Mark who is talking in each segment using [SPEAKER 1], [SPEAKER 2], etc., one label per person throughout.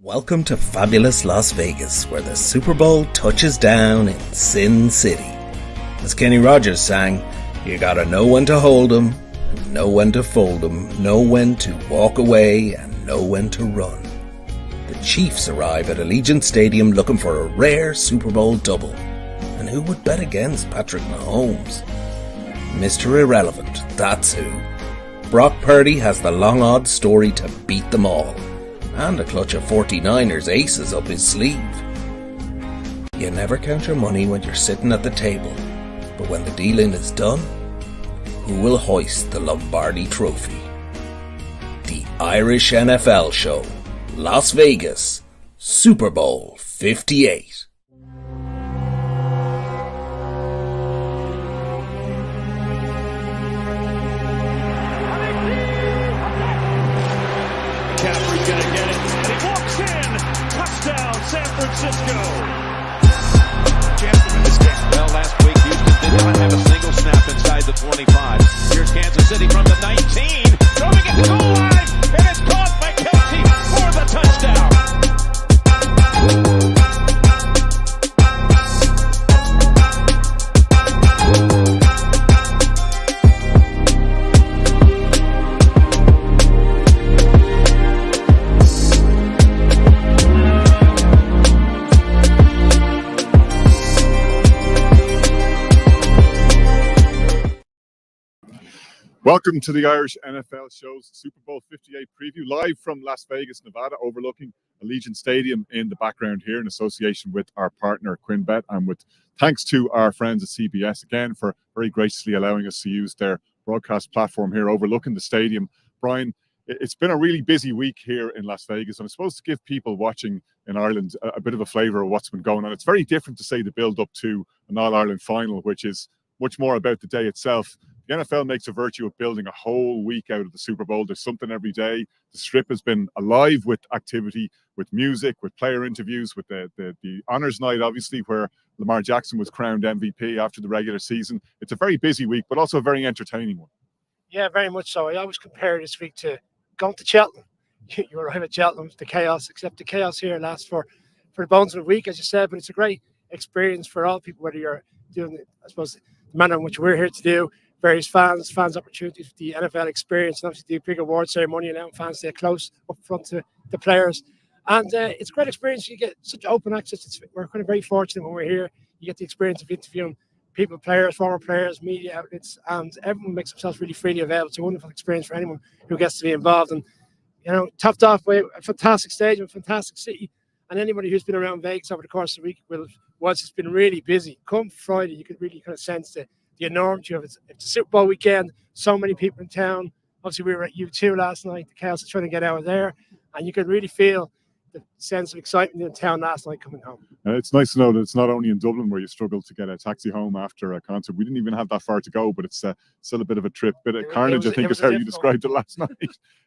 [SPEAKER 1] Welcome to fabulous Las Vegas, where the Super Bowl touches down in Sin City. As Kenny Rogers sang, you gotta know when to hold 'em, know when to fold 'em, know when to walk away, and know when to run. The Chiefs arrive at Allegiant Stadium looking for a rare Super Bowl double. And who would bet against Patrick Mahomes? Mr. Irrelevant, that's who. Brock Purdy has the long odds story to beat them all, and a clutch of 49ers aces up his sleeve. You never count your money when you're sitting at the table, but when the dealing is done, who will hoist the Lombardi Trophy? The Irish NFL Show, Las Vegas, Super Bowl 58.
[SPEAKER 2] San Francisco. Chance in this game. Well, last week Houston did not have a single snap inside the 25. Here's Kansas City from the 19. Throwing it to goal line, and it's caught by Kelsey for the touchdown.
[SPEAKER 3] Welcome to the Irish NFL Show's Super Bowl 58 preview, live from Las Vegas, Nevada, overlooking Allegiant Stadium in the background here in association with our partner, QuinnBet, and with thanks to our friends at CBS again for very graciously allowing us to use their broadcast platform here overlooking the stadium. Brian, it's been a really busy week here in Las Vegas, and I'm supposed to give people watching in Ireland a bit of a flavour of what's been going on. It's very different to, say, the build-up to an All-Ireland final, which is much more about the day itself. The NFL makes a virtue of building a whole week out of the Super Bowl. There's something every day. The Strip has been alive with activity, with music, with player interviews, with the honors night, obviously, where Lamar Jackson was crowned MVP after the regular season. It's a very busy week, but also a very entertaining one.
[SPEAKER 4] Yeah, very much so. I always compare this week to going to Cheltenham. You arrive at Cheltenham, the chaos, except the chaos here lasts for the bones of the week, as you said, but it's a great experience for all people, whether you're doing, I suppose, the manner in which we're here to do, various fans opportunities, the NFL experience, and obviously the big award ceremony, allowing fans to get close up front to the players. And it's a great experience. You get such open access. We're kind of very fortunate when we're here. You get the experience of interviewing people, players, former players, media outlets, and everyone makes themselves really freely available. It's a wonderful experience for anyone who gets to be involved. And, you know, topped off by a fantastic stadium, a fantastic city. And anybody who's been around Vegas over the course of the week will, once it's been really busy, come Friday, you could really kind of sense the enormity of it. It's a Super Bowl weekend, so many people in town. Obviously, we were at U2 last night. The chaos is trying to get out of there. And you could really feel the sense of excitement in town last night coming home.
[SPEAKER 3] It's nice to know that it's not only in Dublin where you struggle to get a taxi home after a concert. We didn't even have that far to go, but it's still a bit of a trip, bit of carnage, I think is how you described it last night.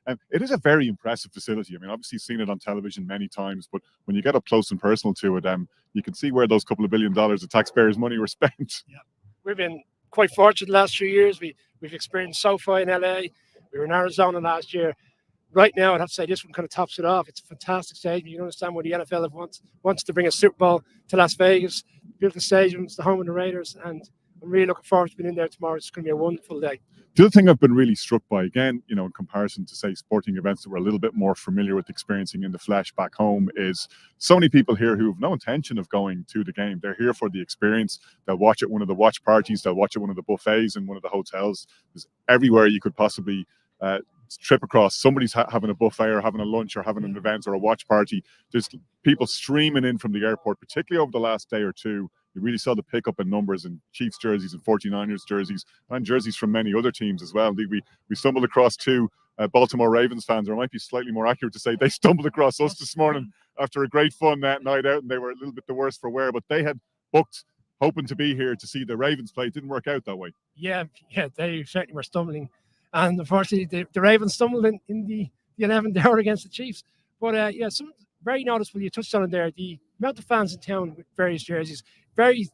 [SPEAKER 3] It is a very impressive facility. I mean, obviously seen it on television many times, but when you get up close and personal to it, you can see where those couple of $1 billion of taxpayers' money were spent.
[SPEAKER 4] Yeah, we've been quite fortunate the last 3 years. We've experienced SoFi in LA. We were in Arizona last year. Right now, I'd have to say this one kind of tops it off. It's a fantastic stadium. You can understand why the NFL wants to bring a Super Bowl to Las Vegas, build the stadium. It's the home of the Raiders, and I'm really looking forward to being in there tomorrow. It's going to be a wonderful day.
[SPEAKER 3] The other thing I've been really struck by, again, you know, in comparison to, say, sporting events that we're a little bit more familiar with experiencing in the flesh back home, is so many people here who have no intention of going to the game. They're here for the experience. They'll watch at one of the watch parties. They'll watch at one of the buffets in one of the hotels. There's everywhere you could possibly trip across. Somebody's having a buffet or having a lunch or having an event or a watch party. There's people streaming in from the airport, particularly over the last day or two. You really saw the pickup in numbers in Chiefs jerseys and 49ers jerseys and jerseys from many other teams as well. Indeed, we stumbled across two Baltimore Ravens fans, or it might be slightly more accurate to say they stumbled across us this morning after a great fun night out, and they were a little bit the worse for wear, but they had booked hoping to be here to see the Ravens play. It didn't work out that way.
[SPEAKER 4] Yeah, they certainly were stumbling. And unfortunately, the Ravens stumbled in the 11th hour against the Chiefs. But some very noticeable. You touched on it there. The amount of fans in town with various jerseys, very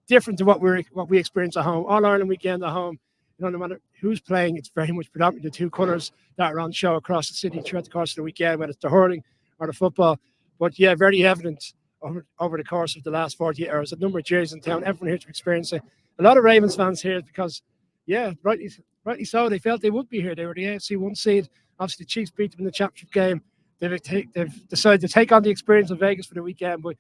[SPEAKER 4] different to what we experience at home. All Ireland weekend at home. You know, no matter who's playing, it's very much predominantly the two colours that are on show across the city throughout the course of the weekend, whether it's the hurling or the football. But yeah, very evident over the course of the last 48 hours. A number of jerseys in town, everyone here to experience it. A lot of Ravens fans here because, yeah, rightly so. They felt they would be here. They were the AFC 1 seed. Obviously, the Chiefs beat them in the championship game. They've decided to take on the experience of Vegas for the weekend. But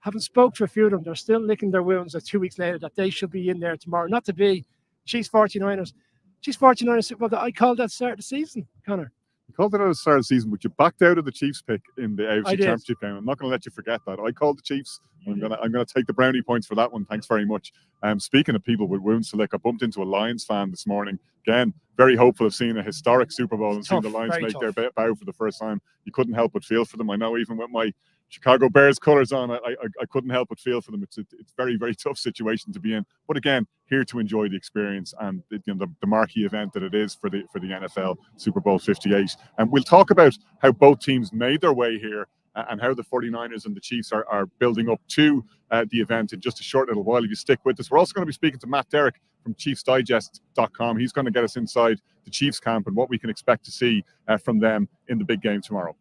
[SPEAKER 4] having spoke to a few of them, they're still licking their wounds 2 weeks later that they should be in there tomorrow. Not to be Chiefs 49ers. Chiefs 49ers, well, I called that start of the season, Connor.
[SPEAKER 3] You called it at the start of the season, but you backed out of the Chiefs pick in the AFC Championship game. I'm not going to let you forget that. I called the Chiefs. I'm going to take the brownie points for that one. Thanks very much. Speaking of people with wounds to lick, I bumped into a Lions fan this morning. Again, very hopeful of seeing a historic Super Bowl and seeing the Lions make their bow for the first time. You couldn't help but feel for them. I know even with my Chicago Bears colors on, I couldn't help but feel for them. It's very, very tough situation to be in. But again, here to enjoy the experience and the marquee event that it is for the NFL Super Bowl 58. And we'll talk about how both teams made their way here and how the 49ers and the Chiefs are building up to the event in just a short little while. If you stick with us, we're also going to be speaking to Matt Derrick from ChiefsDigest.com. He's going to get us inside the Chiefs camp and what we can expect to see from them in the big game tomorrow.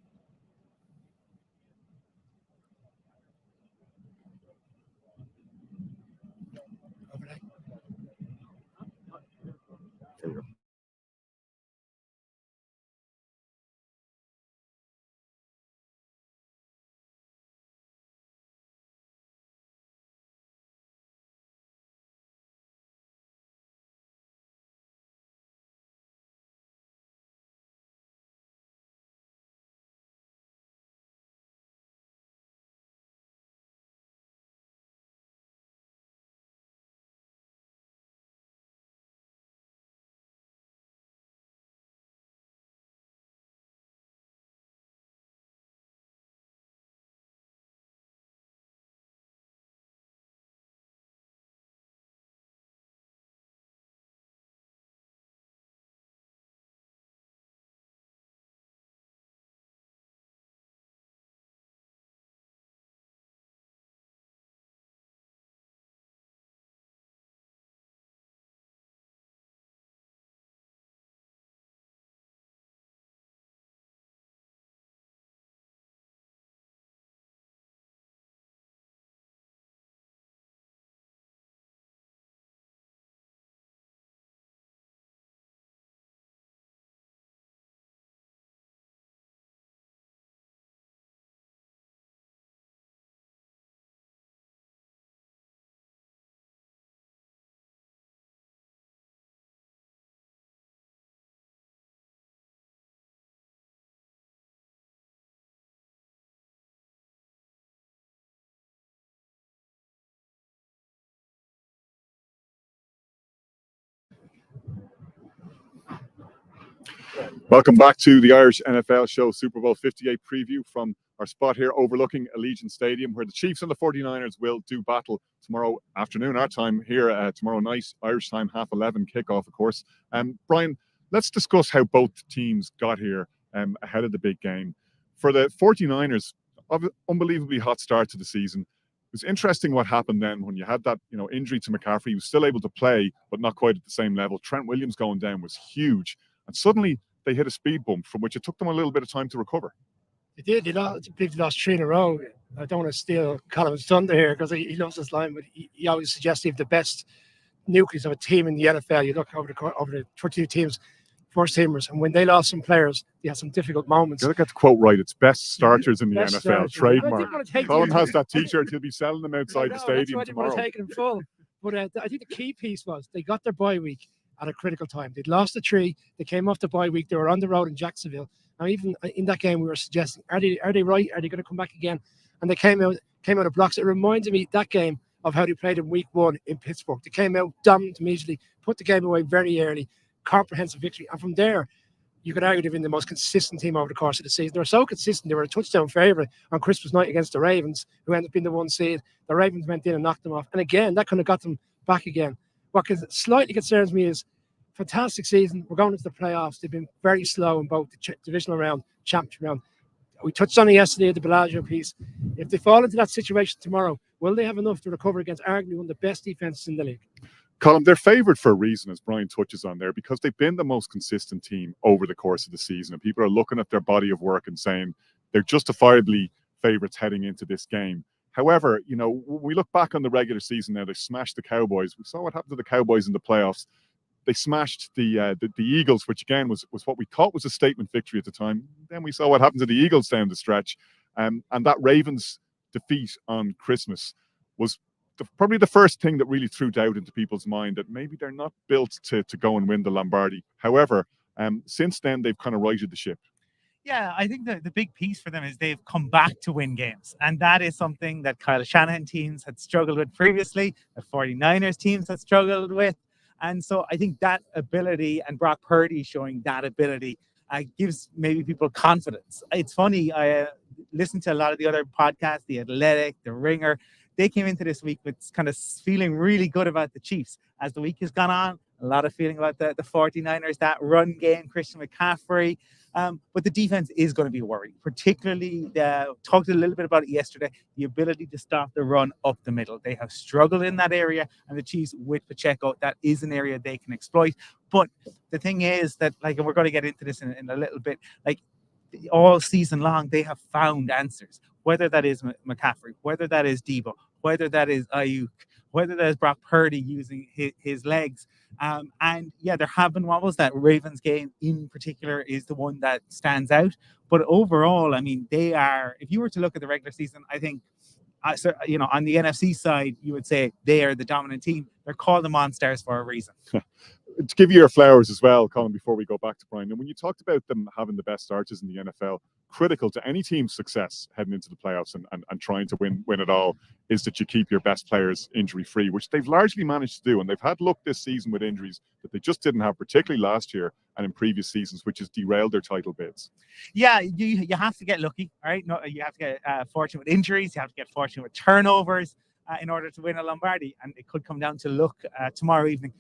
[SPEAKER 3] Welcome back to the Irish NFL show, Super Bowl 58 preview from our spot here overlooking Allegiant Stadium, where the Chiefs and the 49ers will do battle tomorrow afternoon, our time here, tomorrow night, Irish time, 11:30 kickoff, of course. Brian, let's discuss how both teams got here ahead of the big game. For the 49ers, unbelievably hot start to the season. It was interesting what happened then when you had that injury to McCaffrey. He was still able to play, but not quite at the same level. Trent Williams going down was huge. And suddenly they hit a speed bump from which it took them a little bit of time to recover.
[SPEAKER 4] They did. They lost 3 in a row. I don't want to steal Colin's thunder here because he loves this line, but he always suggests he have the best nucleus of a team in the NFL. You look over the 22 teams, first teamers, and when they lost some players, they had some difficult moments.
[SPEAKER 3] You got to get the quote right. It's best starters in the NFL. Trademark. Colin has that T-shirt. He'll be selling them outside the stadium tomorrow. I didn't want to take it in full.
[SPEAKER 4] But I think the key piece was they got their bye week at a critical time. They'd lost the 3. They came off the bye week. They were on the road in Jacksonville. And even in that game, we were suggesting, are they right? Are they going to come back again? And they came out of blocks. It reminded me, that game, of how they played in week 1 in Pittsburgh. They came out dominant immediately, put the game away very early, comprehensive victory. And from there, you could argue they've been the most consistent team over the course of the season. They were so consistent. They were a touchdown favourite on Christmas night against the Ravens, who ended up being the 1 seed. The Ravens went in and knocked them off. And again, that kind of got them back again. What slightly concerns me is fantastic season. We're going into the playoffs. They've been very slow in both the divisional round, championship round. We touched on it yesterday at the Bellagio piece. If they fall into that situation tomorrow, will they have enough to recover against arguably one of the best defenses in the league?
[SPEAKER 3] Colin, they're favoured for a reason, as Brian touches on there, because they've been the most consistent team over the course of the season. And people are looking at their body of work and saying they're justifiably favorites heading into this game. However, when we look back on the regular season now, they smashed the Cowboys. We saw what happened to the Cowboys in the playoffs. They smashed the Eagles, which again was what we thought was a statement victory at the time. Then we saw what happened to the Eagles down the stretch. And that Ravens defeat on Christmas was probably the first thing that really threw doubt into people's mind that maybe they're not built to go and win the Lombardi. However, since then, they've kind of righted the ship.
[SPEAKER 5] Yeah, I think the big piece for them is they've come back to win games. And that is something that Kyle Shanahan teams had struggled with previously, the 49ers teams had struggled with. And so I think that ability and Brock Purdy showing that ability gives maybe people confidence. It's funny, I listened to a lot of the other podcasts, The Athletic, The Ringer. They came into this week with kind of feeling really good about the Chiefs. As the week has gone on, a lot of feeling about the 49ers, that run game, Christian McCaffrey. But the defense is going to be a worry, particularly talked a little bit about it yesterday, the ability to stop the run up the middle. They have struggled in that area, and the Chiefs with Pacheco, that is an area they can exploit. But the thing is that, and we're going to get into this in a little bit, all season long, they have found answers, whether that is McCaffrey, whether that is Debo, whether that is Ayuk, whether that is Brock Purdy using his legs. And yeah, there have been wobbles. That Ravens game in particular is the one that stands out. But overall, I mean, they are, if you were to look at the regular season, I think, on the NFC side, you would say they are the dominant team. They're called the Monsters for a reason.
[SPEAKER 3] To give you your flowers as well, Colin, before we go back to Brian, and when you talked about them having the best starters in the NFL, critical to any team's success heading into the playoffs and trying to win it all is that you keep your best players injury-free, which they've largely managed to do. And they've had luck this season with injuries that they just didn't have, particularly last year and in previous seasons, which has derailed their title bids.
[SPEAKER 5] Yeah, you have to get lucky, all right? No, you have to get fortunate with injuries. You have to get fortunate with turnovers in order to win a Lombardi. And it could come down to luck tomorrow evening.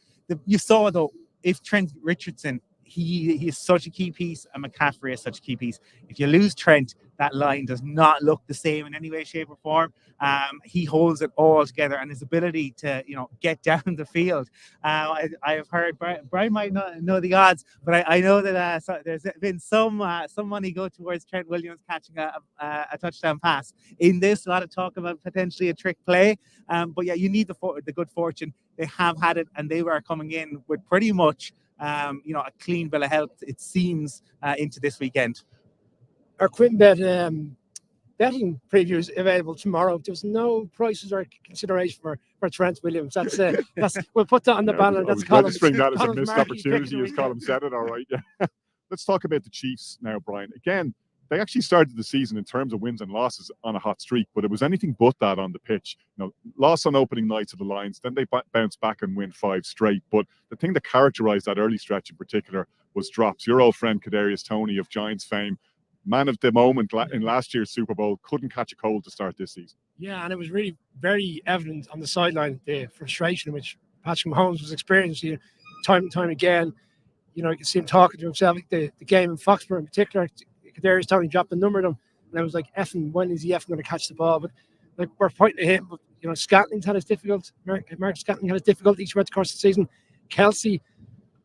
[SPEAKER 5] You saw, though, if Trent Richardson, he is such a key piece, and McCaffrey is such a key piece. If you lose Trent, that line does not look the same in any way, shape, or form. He holds it all together, and his ability to, get down the field. I have heard Brian might not know the odds, but I know that there's been some money go towards Trent Williams catching a touchdown pass. In this, a lot of talk about potentially a trick play. But yeah, you need the good fortune. They have had it, and they were coming in with pretty much a clean bill of health, it seems, into this weekend.
[SPEAKER 4] Our QuinnBet betting preview is available tomorrow. There's no prices or consideration for Trent Williams. That's we'll put that on the banner. That's
[SPEAKER 3] registering that as a missed opportunity, as Colin said it. All right, yeah. Let's talk about the Chiefs now, Brian. Again, they actually started the season in terms of wins and losses on a hot streak, but it was anything but that on the pitch. Loss on opening night to the Lions, then they bounced back and win 5 straight. But the thing that characterized that early stretch in particular was drops. Your old friend Kadarius Toney of Giants fame, man of the moment in last year's Super Bowl, couldn't catch a cold to start this season.
[SPEAKER 4] Yeah, and it was really very evident on the sideline, the frustration which Patrick Mahomes was experiencing time and time again. You can see him talking to himself. The game in Foxborough in particular, Kadarius Toney dropped the number of them, and I was like, when is he going to catch the ball? But we're pointing at him. But Scantling's had his difficult. Mark Scantling had his difficulties throughout the course of the season. Kelsey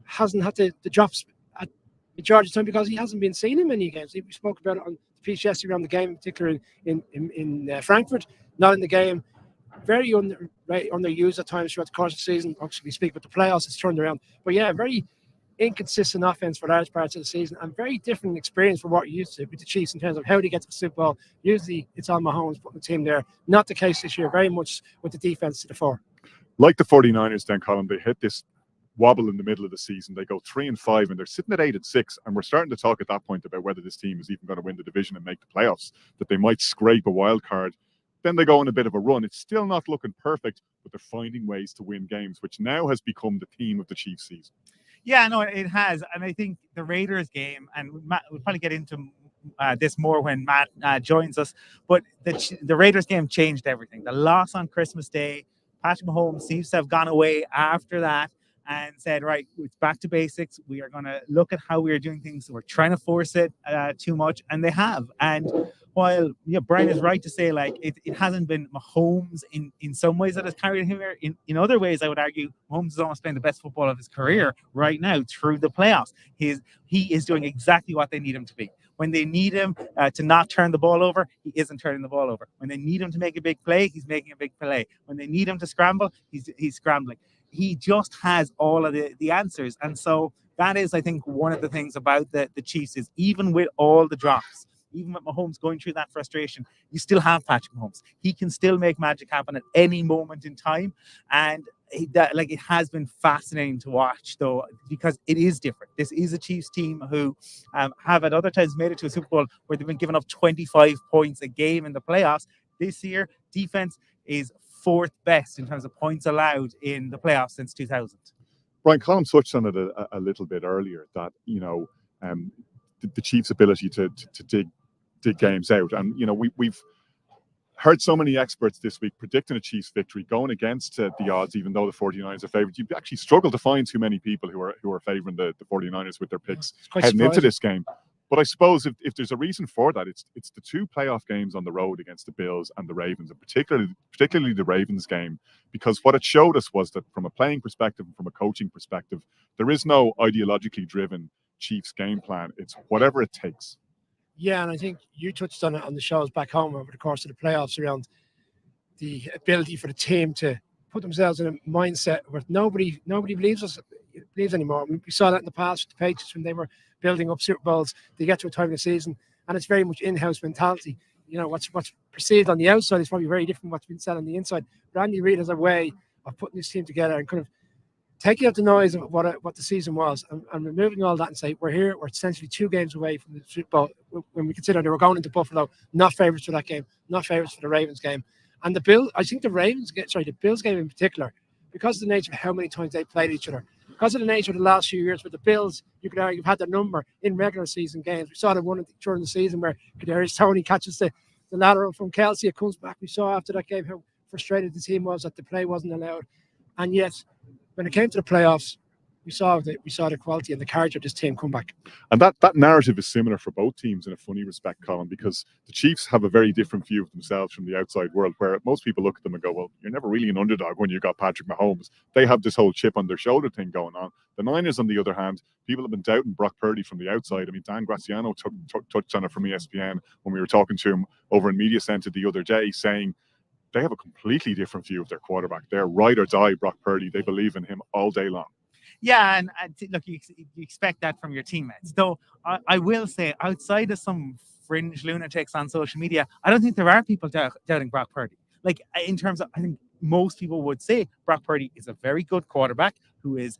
[SPEAKER 4] hasn't had the drops at majority of the time because he hasn't been seen in many games. We spoke about it on the piece yesterday around the game, in particular in Frankfurt. Not in the game. Very underused at times throughout the course of the season. Obviously, we speak about the playoffs. It's turned around. But yeah, very inconsistent offense for large parts of the season, and very different experience from what you used to with the Chiefs in terms of how they get to the Super Bowl. Usually it's on Mahomes putting the team there. Not the case this year, very much with the defense to the fore.
[SPEAKER 3] Like the 49ers then, Colin, they hit this wobble in the middle of the season. They go 3-5 and they're sitting at 8-6, and we're starting to talk at that point about whether this team is even going to win the division and make the playoffs, that they might scrape a wild card. Then they go on a bit of a run. It's still not looking perfect, but they're finding ways to win games, which now has become the theme of the Chiefs season.
[SPEAKER 5] Yeah, no, it has. And I think the Raiders game, and we'll probably get into this more when Matt joins us, but the Raiders game changed everything. The loss on Christmas Day, Patrick Mahomes seems to have gone away after that and said, right, it's back to basics. We are going to look at how we are doing things. We're trying to force it too much, and they have. And while Brian is right to say it hasn't been Mahomes in some ways that has carried him here. In other ways, I would argue Mahomes is almost playing the best football of his career right now through the playoffs. He is doing exactly what they need him to be. When they need him to not turn the ball over, he isn't turning the ball over. When they need him to make a big play, he's making a big play. When they need him to scramble, he's scrambling. He just has all of the answers. And so that is, I think, one of the things about the Chiefs is even with all the drops, even with Mahomes going through that frustration, you still have Patrick Mahomes. He can still make magic happen at any moment in time. And it has been fascinating to watch, though, because it is different. This is a Chiefs team who have at other times made it to a Super Bowl where they've been giving up 25 points a game in the playoffs. This year, defense is fourth best in terms of points allowed in the playoffs since 2000.
[SPEAKER 3] Brian, Colin touched on it a little bit earlier, that, the Chiefs' ability to dig games out. And, we've heard so many experts this week predicting a Chiefs victory, going against the odds, even though the 49ers are favourites. You actually struggle to find too many people who are favouring the 49ers with their picks heading into this game. But I suppose if there's a reason for that, it's the two playoff games on the road against the Bills and the Ravens, and particularly the Ravens game, because what it showed us was that from a playing perspective and from a coaching perspective, there is no ideologically driven Chiefs game plan. It's whatever it takes.
[SPEAKER 4] Yeah, and I think you touched on it on the shows back home over the course of the playoffs around the ability for the team to put themselves in a mindset where nobody believes anymore. We saw that in the past with the Patriots when they were building up Super Bowls. They get to a time of the season, and it's very much in-house mentality. What's perceived on the outside is probably very different from what's been said on the inside. But Andy Reid has a way of putting this team together and kind of taking out the noise of what the season was and removing all that and say, we're essentially 2 games away from the Super Bowl when we consider they were going into Buffalo, not favourites for that game, not favourites for the Ravens game. And the Bills game in particular, because of the nature of how many times they played each other, because of the nature of the last few years with the Bills, you could argue, had their number in regular season games. We saw the one during the season where Kadarius Toney catches the lateral from Kelsey. It comes back. We saw after that game how frustrated the team was that the play wasn't allowed. And yet, when it came to the playoffs, we saw the quality and the character of this team come back.
[SPEAKER 3] And that narrative is similar for both teams in a funny respect, Colin, because the Chiefs have a very different view of themselves from the outside world, where most people look at them and go, well, you're never really an underdog when you got Patrick Mahomes. They have this whole chip on their shoulder thing going on. The Niners, on the other hand, people have been doubting Brock Purdy from the outside. I mean, Dan Graziano touched on it from ESPN when we were talking to him over in Media Center the other day, saying they have a completely different view of their quarterback. They're ride or die Brock Purdy. They believe in him all day long.
[SPEAKER 5] Yeah, and look, you expect that from your teammates. Though I will say, outside of some fringe lunatics on social media, I don't think there are people doubting Brock Purdy. Like, in terms of, I think most people would say Brock Purdy is a very good quarterback who is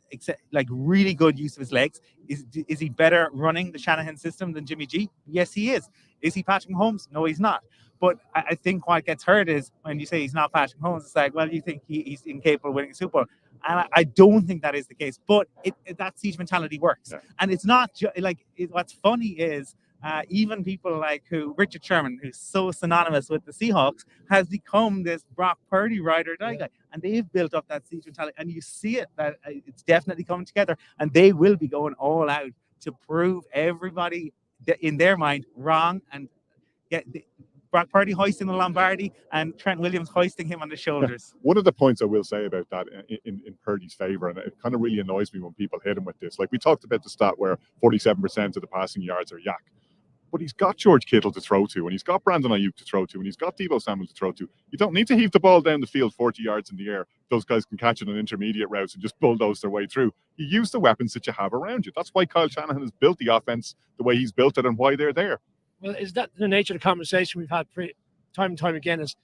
[SPEAKER 5] really good use of his legs. Is he better running the Shanahan system than Jimmy G? Yes, he is. Is he Patrick Mahomes? No, he's not. But I think what gets hurt is when you say he's not Patrick Mahomes, it's like, well, you think he's incapable of winning a Super Bowl. And I don't think that is the case. But that siege mentality works. Yeah. And it's not what's funny is even people like Richard Sherman, who's so synonymous with the Seahawks, has become this Brock Purdy ride or die guy. And they've built up that siege mentality. And you see it, that it's definitely coming together. And they will be going all out to prove everybody in their mind wrong and get Brock Purdy hoisting the Lombardi and Trent Williams hoisting him on the shoulders.
[SPEAKER 3] One of the points I will say about that in Purdy's favour, and it kind of really annoys me when people hit him with this. Like, we talked about the stat where 47% of the passing yards are yak. But he's got George Kittle to throw to, and he's got Brandon Ayuk to throw to, and he's got Deebo Samuel to throw to. You don't need to heave the ball down the field 40 yards in the air. Those guys can catch it on intermediate routes and just bulldoze their way through. You use the weapons that you have around you. That's why Kyle Shanahan has built the offense the way he's built it and why they're there.
[SPEAKER 4] Well, is that the nature of the conversation we've had time and time again? Is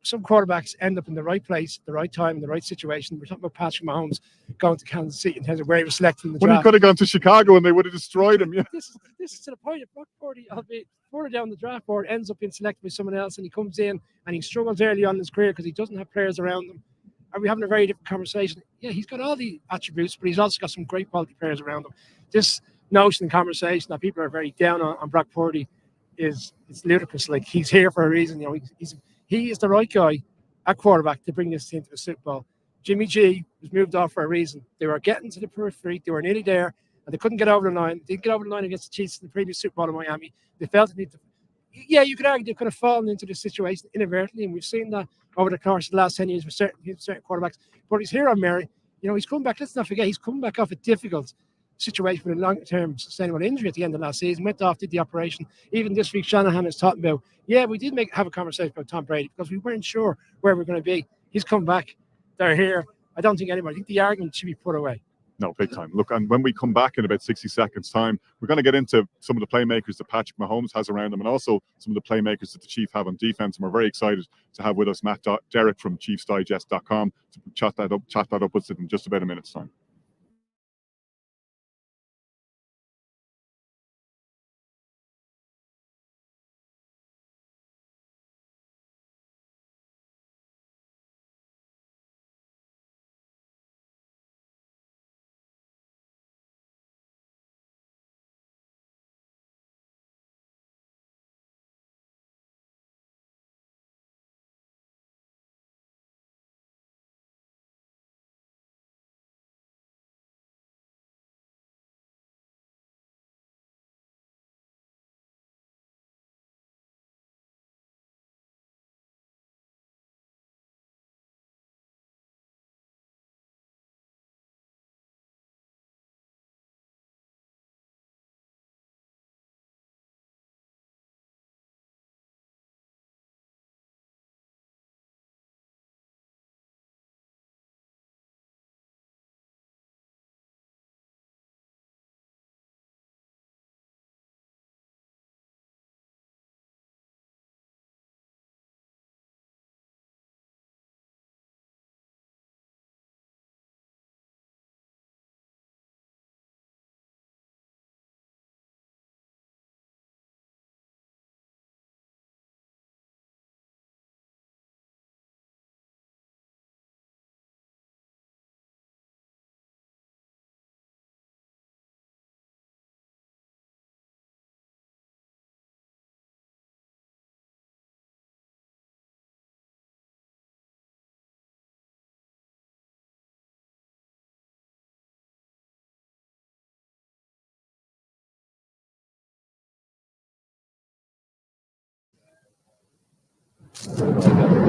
[SPEAKER 4] some quarterbacks end up in the right place, the right time, the right situation. We're talking about Patrick Mahomes going to Kansas City in terms of where he was selected in the draft.
[SPEAKER 3] When he could have gone to Chicago and they would have destroyed him. Yeah.
[SPEAKER 4] This is to the point of Brock Purdy, albeit further down the draft board, ends up being selected by someone else, and he comes in and he struggles early on in his career because he doesn't have players around him. Are we having a very different conversation? Yeah, he's got all the attributes, but he's also got some great quality players around him. This notion and conversation that people are very down on Brock Purdy it's ludicrous. Like, he's here for a reason. He is the right guy at quarterback to bring this team to the Super Bowl. Jimmy G was moved off for a reason. They were getting to the periphery. They were nearly there, and they couldn't get over the line. They didn't get over the line against the Chiefs in the previous Super Bowl in Miami. They felt the need to. Yeah, you could argue they could have fallen into this situation inadvertently, and we've seen that over the course of the last 10 years with certain quarterbacks. But he's here on merit. He's coming back. Let's not forget, he's coming back off a difficult situation with a long-term sustainable injury at the end of last season, went off, did the operation. Even this week, Shanahan is talking about, we did have a conversation about Tom Brady because we weren't sure where we're going to be. He's come back. They're here. I don't think anybody. I think the argument should be put away.
[SPEAKER 3] No, big time. Look, and when we come back in about 60 seconds' time, we're going to get into some of the playmakers that Patrick Mahomes has around him and also some of the playmakers that the Chiefs have on defense. And we're very excited to have with us Matt Derrick from ChiefsDigest.com to chat that up with us in just about a minute's time.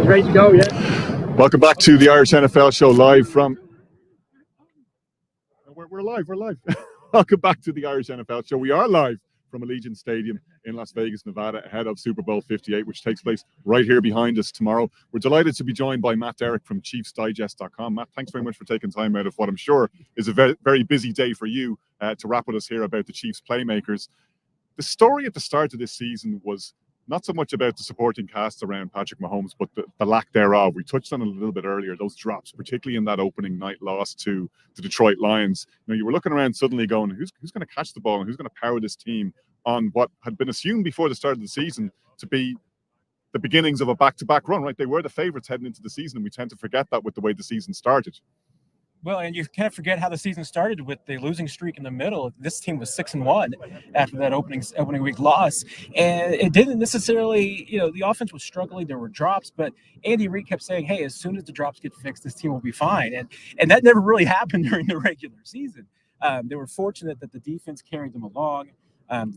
[SPEAKER 4] Ready to go, yeah?
[SPEAKER 3] Welcome back to the Irish NFL show live from... We're live. Welcome back to the Irish NFL show. We are live from Allegiant Stadium in Las Vegas, Nevada, ahead of Super Bowl 58, which takes place right here behind us tomorrow. We're delighted to be joined by Matt Derrick from ChiefsDigest.com. Matt, thanks very much for taking time out of what I'm sure is a very, very busy day for you to wrap with us here about the Chiefs playmakers. The story at the start of this season was not so much about the supporting cast around Patrick Mahomes, but the lack thereof. We touched on it a little bit earlier, those drops, particularly in that opening night loss to the Detroit Lions. You were looking around suddenly going, who's going to catch the ball and who's going to power this team on what had been assumed before the start of the season to be the beginnings of a back-to-back run, right? They were the favorites heading into the season, and we tend to forget that with the way the season started.
[SPEAKER 6] Well, and you can't forget how the season started with the losing streak in the middle. This team was 6-1 after that opening week loss, and it didn't necessarily, the offense was struggling. There were drops, but Andy Reid kept saying, "Hey, as soon as the drops get fixed, this team will be fine." And that never really happened during the regular season. They were fortunate that the defense carried them along.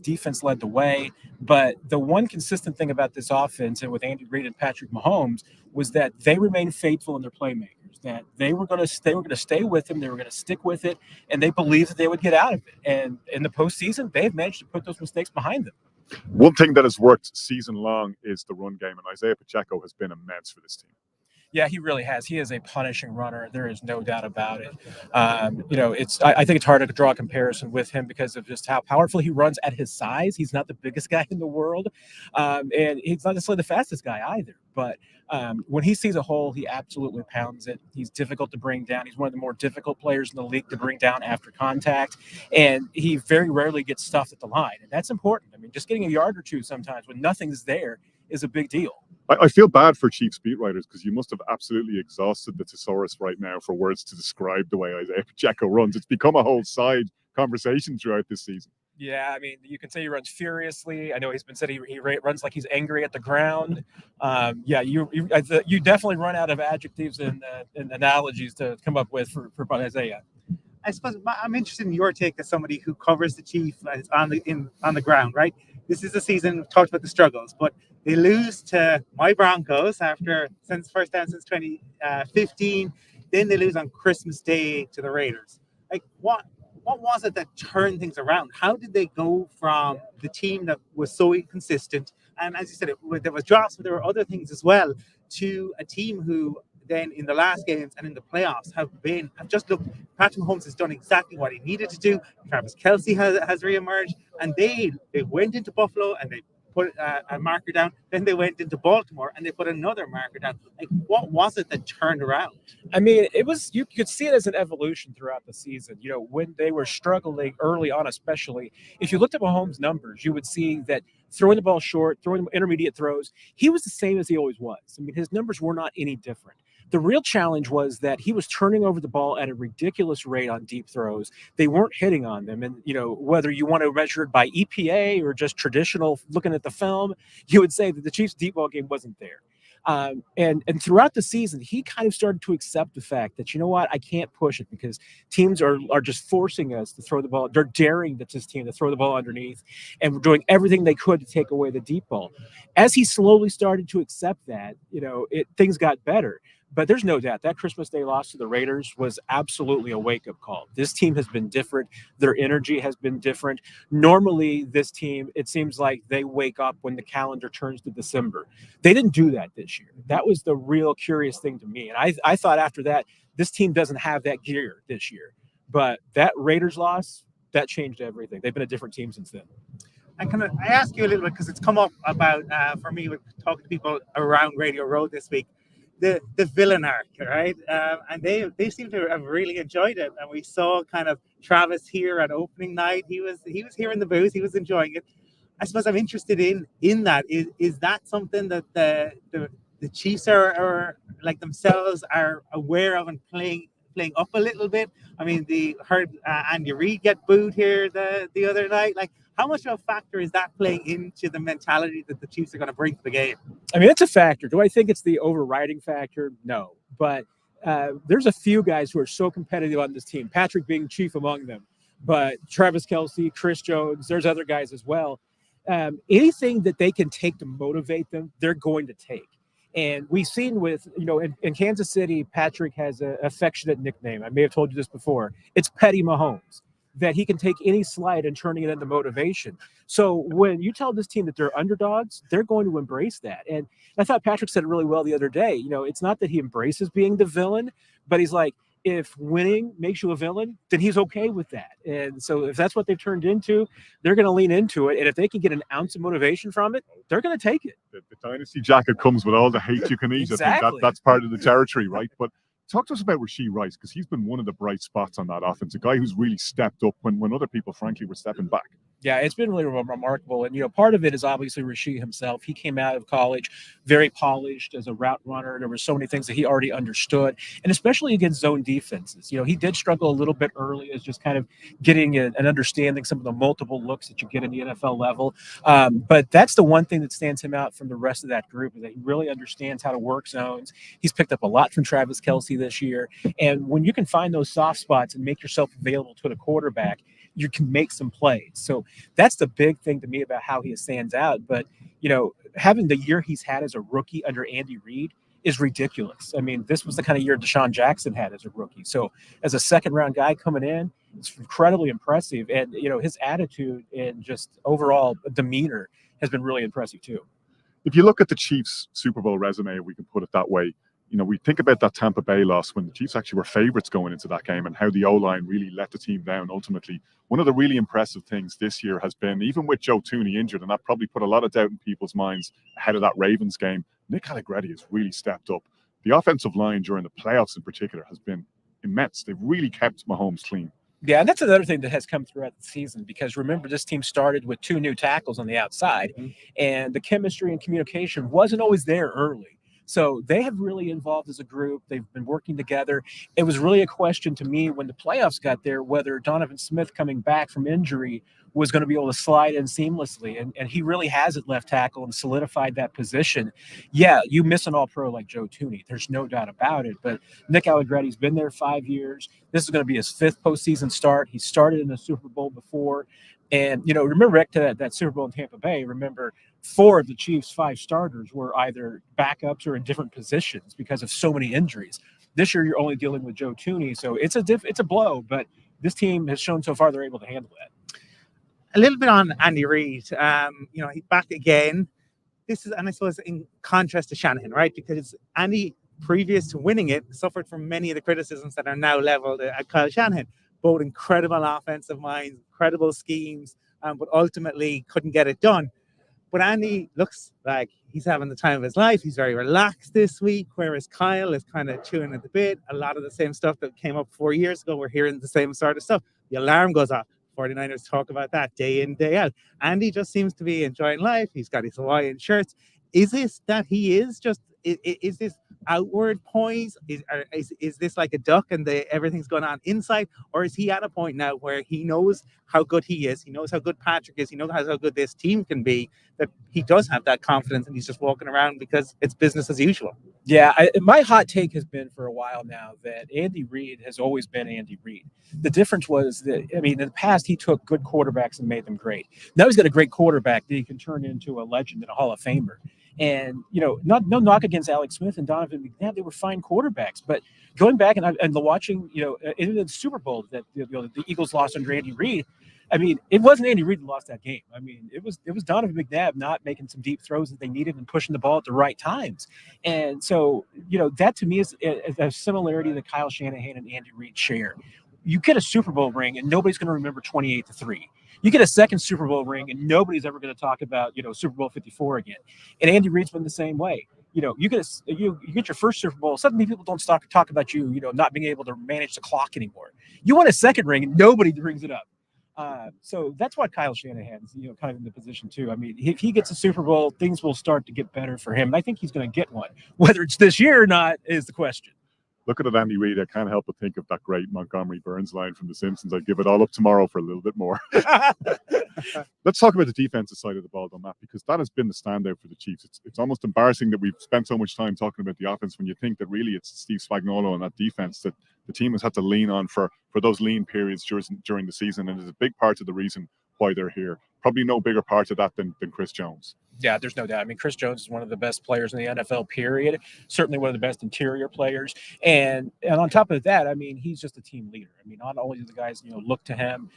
[SPEAKER 6] Defense led the way, but the one consistent thing about this offense and with Andy Reid and Patrick Mahomes was that they remained faithful in their playmakers. That they were going to stay with him, they were going to stick with it, and they believed that they would get out of it. And in the postseason, they've managed to put those mistakes behind them.
[SPEAKER 3] One thing that has worked season long is the run game, and Isaiah Pacheco has been immense for this team.
[SPEAKER 6] Yeah, he really has. He is a punishing runner. There is no doubt about it. I think it's hard to draw a comparison with him because of just how powerful he runs at his size. He's not the biggest guy in the world, and he's not necessarily the fastest guy either. But when he sees a hole, he absolutely pounds it. He's difficult to bring down. He's one of the more difficult players in the league to bring down after contact, and he very rarely gets stuffed at the line, and that's important. I mean, just getting a yard or two sometimes when nothing's there is a big deal.
[SPEAKER 3] I feel bad for Chiefs beat writers because you must have absolutely exhausted the thesaurus right now for words to describe the way Isaiah Pacheco runs. It's become a whole side conversation throughout this season.
[SPEAKER 6] Yeah, I mean, you can say he runs furiously. I know he's been said he runs like he's angry at the ground. You definitely run out of adjectives and analogies to come up with for Isaiah.
[SPEAKER 5] I suppose I'm interested in your take as somebody who covers the Chiefs on the ground, right? This is a season, we've talked about the struggles, but they lose to my Broncos first down since 2015. Then they lose on Christmas Day to the Raiders. Like, what what was it that turned things around? How did they go from the team that was so inconsistent, and as you said, there was drops, but there were other things as well, to a team who then in the last games and in the playoffs have just looked. Patrick Mahomes has done exactly what he needed to do. Travis Kelce has reemerged, and they went into Buffalo and they put a marker down. Then they went into Baltimore and they put another marker down. Like, what was it that turned around?
[SPEAKER 6] I mean, you could see it as an evolution throughout the season. You know, when they were struggling early on, especially if you looked at Mahomes' numbers, you would see that throwing the ball short, throwing intermediate throws, he was the same as he always was. I mean, his numbers were not any different. The real challenge was that he was turning over the ball at a ridiculous rate on deep throws. They weren't hitting on them. And, you know, whether you want to measure it by EPA or just traditional looking at the film, you would say that the Chiefs' deep ball game wasn't there. And throughout the season, he kind of started to accept the fact that, you know what, I can't push it because teams are just forcing us to throw the ball. They're daring this team to throw the ball underneath, and we're doing everything they could to take away the deep ball. As he slowly started to accept that, you know, things got better. But there's no doubt that Christmas Day loss to the Raiders was absolutely a wake-up call. This team has been different. Their energy has been different. Normally, this team, it seems like they wake up when the calendar turns to December. They didn't do that this year. That was the real curious thing to me. And I thought after that, this team doesn't have that gear this year. But that Raiders loss, that changed everything. They've been a different team since then.
[SPEAKER 5] I ask you a little bit because it's come up about, for me, with talking to people around Radio Road this week, the villain arc, right? And they seem to have really enjoyed it. And we saw kind of Travis here at opening night. He was here in the booth. He was enjoying it. I suppose I'm interested in that. Is that something that the Chiefs are like themselves are aware of and playing up a little bit? I mean, heard Andy Reid get booed here the other night. Like, how much of a factor is that playing into the mentality that the Chiefs are going to bring to the game?
[SPEAKER 6] I mean, it's a factor. Do I think it's the overriding factor? No. But there's a few guys who are so competitive on this team, Patrick being chief among them. But Travis Kelce, Chris Jones, there's other guys as well. Anything that they can take to motivate them, they're going to take. And we've seen with, you know, in Kansas City, Patrick has an affectionate nickname. I may have told you this before. It's Petty Mahomes, that he can take any slight and turning it into motivation. So when you tell this team that they're underdogs, they're going to embrace that. And I thought Patrick said it really well the other day. You know, it's not that he embraces being the villain, but he's like, if winning makes you a villain, then he's okay with that. And so if that's what they've turned into, they're going to lean into it. And if they can get an ounce of motivation from it, they're going to take it.
[SPEAKER 3] The dynasty jacket comes with all the hate you can eat.
[SPEAKER 6] Exactly.
[SPEAKER 3] I think that's part of the territory, right? But talk to us about Rashee Rice, because he's been one of the bright spots on that offense, a guy who's really stepped up when other people, frankly, were stepping back.
[SPEAKER 6] Yeah, it's been really remarkable. And, you know, part of it is obviously Rashee himself. He came out of college very polished as a route runner. There were so many things that he already understood, and especially against zone defenses. You know, he did struggle a little bit early as just kind of getting an understanding some of the multiple looks that you get in the NFL level. But that's the one thing that stands him out from the rest of that group, is that he really understands how to work zones. He's picked up a lot from Travis Kelce this year. And when you can find those soft spots and make yourself available to the quarterback, you can make some plays. So that's the big thing to me about how he stands out. But, you know, having the year he's had as a rookie under Andy Reid is ridiculous. I mean, this was the kind of year Deshaun Jackson had as a rookie. So as a second-round guy coming in, it's incredibly impressive. And, you know, his attitude and just overall demeanor has been really impressive too.
[SPEAKER 3] If you look at the Chiefs' Super Bowl resume, if we can put it that way, you know, we think about that Tampa Bay loss when the Chiefs actually were favorites going into that game and how the O-line really let the team down ultimately. One of the really impressive things this year has been, even with Joe Thuney injured, and that probably put a lot of doubt in people's minds ahead of that Ravens game, Nick Allegretti has really stepped up. The offensive line during the playoffs in particular has been immense. They've really kept Mahomes clean.
[SPEAKER 6] Yeah, and that's another thing that has come throughout the season, because remember, this team started with 2 new tackles on the outside, and the chemistry and communication wasn't always there early. So they have really evolved as a group. They've been working together. It was really a question to me when the playoffs got there whether Donovan Smith coming back from injury was going to be able to slide in seamlessly. And he really has at left tackle and solidified that position. Yeah, you miss an all-pro like Joe Thuney. There's no doubt about it. But Nick Allegretti's been there 5 years. This is going to be his 5th postseason start. He started in the Super Bowl before. And, you know, remember, Rick, to that Super Bowl in Tampa Bay, remember 4 of the Chiefs' 5 starters were either backups or in different positions because of so many injuries. This year, you're only dealing with Joe Thuney, so it's a blow, but this team has shown so far they're able to handle that.
[SPEAKER 5] A little bit on Andy Reid. He's back again. This is, and I suppose in contrast to Shanahan, right? Because Andy, previous to winning it, suffered from many of the criticisms that are now leveled at Kyle Shanahan. Both incredible offensive minds, incredible schemes, but ultimately couldn't get it done. But Andy looks like he's having the time of his life. He's very relaxed this week, whereas Kyle is kind of chewing at the bit. A lot of the same stuff that came up 4 years ago, we're hearing the same sort of stuff. The alarm goes off. 49ers talk about that day in, day out. Andy just seems to be enjoying life. He's got his Hawaiian shirts. Is this that he is just, is this outward poise? Is this like a duck and everything's going on inside? Or is he at a point now where he knows how good he is? He knows how good Patrick is. He knows how good this team can be, that he does have that confidence and he's just walking around because it's business as usual.
[SPEAKER 6] Yeah, my hot take has been for a while now that Andy Reid has always been Andy Reid. The difference was that, I mean, in the past, he took good quarterbacks and made them great. Now he's got a great quarterback that he can turn into a legend and a Hall of Famer. And, no knock against Alex Smith and Donovan McNabb. They were fine quarterbacks. But going back and watching, in the Super Bowl that the Eagles lost under Andy Reid, I mean, it wasn't Andy Reid who lost that game. I mean, it was Donovan McNabb not making some deep throws that they needed and pushing the ball at the right times. And so, that to me is a similarity that Kyle Shanahan and Andy Reid share. You get a Super Bowl ring and nobody's going to remember 28-3. You get a second Super Bowl ring and nobody's ever going to talk about, Super Bowl 54 again. And Andy Reid's been the same way. You get your first Super Bowl. Suddenly people don't stop to talk about you, not being able to manage the clock anymore. You want a second ring and nobody brings it up. So that's why Kyle Shanahan's, kind of in the position too. I mean, if he gets a Super Bowl, things will start to get better for him. And I think he's going to get one. Whether it's this year or not is the question.
[SPEAKER 3] Looking at Andy Reid, I can't help but think of that great Montgomery Burns line from The Simpsons. I'd give it all up tomorrow for a little bit more. Let's talk about the defensive side of the ball, though, Matt, because that has been the standout for the Chiefs. It's almost embarrassing that we've spent so much time talking about the offense when you think that really it's Steve Spagnuolo and that defense that the team has had to lean on for those lean periods during the season, and it's a big part of the reason why they're here. Probably no bigger part of that than Chris Jones.
[SPEAKER 6] Yeah, there's no doubt. I mean, Chris Jones is one of the best players in the NFL, period. Certainly one of the best interior players. And on top of that, I mean, he's just a team leader. I mean, not only do the guys, look to him,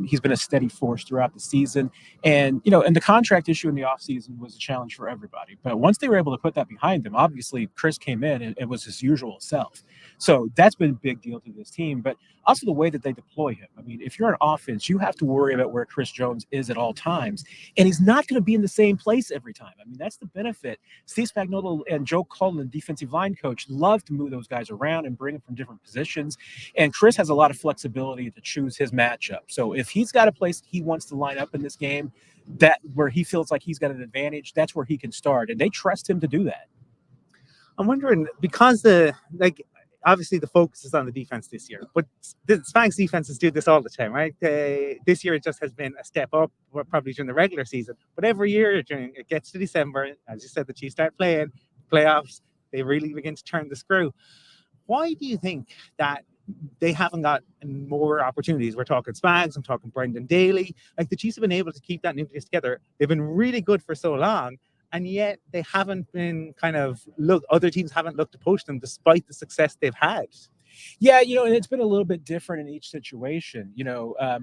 [SPEAKER 6] he's been a steady force throughout the season. And, and the contract issue in the offseason was a challenge for everybody. But once they were able to put that behind them, obviously Chris came in and it was his usual self. So that's been a big deal to this team. But also the way that they deploy him. I mean, if you're an offense, you have to worry about where Chris Jones is at all times. And he's not going to be in the same place every time. I mean, that's the benefit. Steve Spagnuolo and Joe Cullen, defensive line coach, love to move those guys around and bring them from different positions. And Chris has a lot of flexibility to choose his matchup. So if he's got a place he wants to line up in this game, that where he feels like he's got an advantage, that's where he can start. And they trust him to do that.
[SPEAKER 5] I'm wondering, because obviously the focus is on the defense this year, but the Spags defenses do this all the time, right? This year it just has been a step up, probably during the regular season, but every year during it gets to December, as you said, the Chiefs start playing playoffs, they really begin to turn the screw. Why do you think that they haven't got more opportunities? We're talking Spags, I'm talking Brendan Daly. Like, the Chiefs have been able to keep that nucleus together. They've been really good for so long, and yet they haven't been other teams haven't looked to poach them despite the success they've had.
[SPEAKER 6] Yeah, and it's been a little bit different in each situation.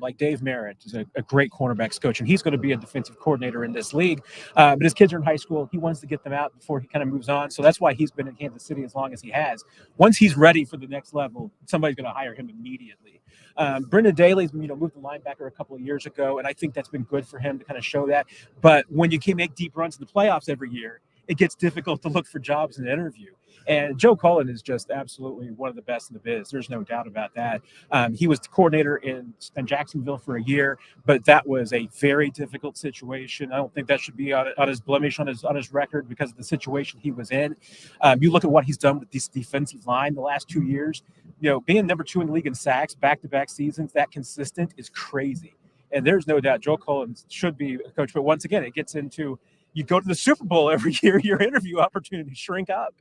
[SPEAKER 6] Like Dave Merritt is a great cornerbacks coach, and he's going to be a defensive coordinator in this league. But his kids are in high school. He wants to get them out before he kind of moves on. So that's why he's been in Kansas City as long as he has. Once he's ready for the next level, somebody's going to hire him immediately. Brendan Daly's, moved to linebacker a couple of years ago, and I think that's been good for him to kind of show that. But when you can make deep runs in the playoffs every year, it gets difficult to look for jobs and interview. And Joe Cullen is just absolutely one of the best in the biz. There's no doubt about that. He was the coordinator in Jacksonville for a year, but that was a very difficult situation. I don't think that should be on his blemish on his record because of the situation he was in. You look at what he's done with this defensive line the last 2 years. Being number 2 in the league in sacks, back-to-back seasons, that consistent is crazy. And there's no doubt Joe Cullen should be a coach. But once again, it gets into, you go to the Super Bowl every year, your interview opportunities shrink up.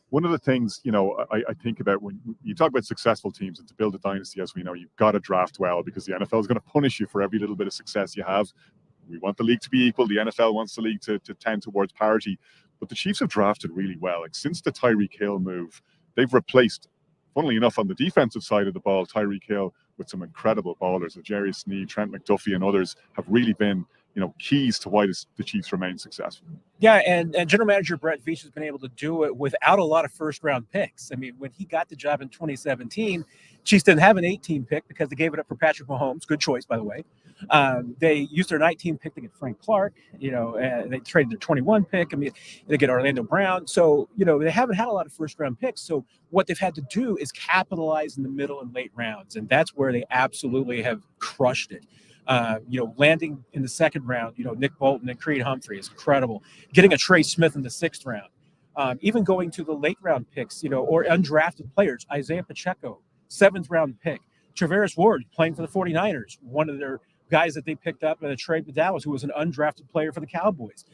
[SPEAKER 3] One of the things, I think about when you talk about successful teams and to build a dynasty, as we know, you've got to draft well because the NFL is going to punish you for every little bit of success you have. We want the league to be equal. The NFL wants the league to tend towards parity. But the Chiefs have drafted really well. Like, since the Tyreek Hill move, they've replaced, funnily enough, on the defensive side of the ball, Tyreek Hill with some incredible ballers. Jerry Sneed, Trent McDuffie, and others have really been, keys to why the Chiefs remain successful.
[SPEAKER 6] Yeah, and General Manager Brett Veach has been able to do it without a lot of first-round picks. I mean, when he got the job in 2017, Chiefs didn't have an 18 pick because they gave it up for Patrick Mahomes. Good choice, by the way. They used their 19 pick to get Frank Clark. And they traded their 21 pick. I mean, they get Orlando Brown. So, they haven't had a lot of first-round picks. So what they've had to do is capitalize in the middle and late rounds, and that's where they absolutely have crushed it. Landing in the second round, Nick Bolton and Creed Humphrey is incredible. Getting a Trey Smith in the sixth round, even going to the late round picks, or undrafted players. Isaiah Pacheco, seventh round pick. Traveris Ward playing for the 49ers, one of their guys that they picked up in a trade with Dallas, who was an undrafted player for the Cowboys.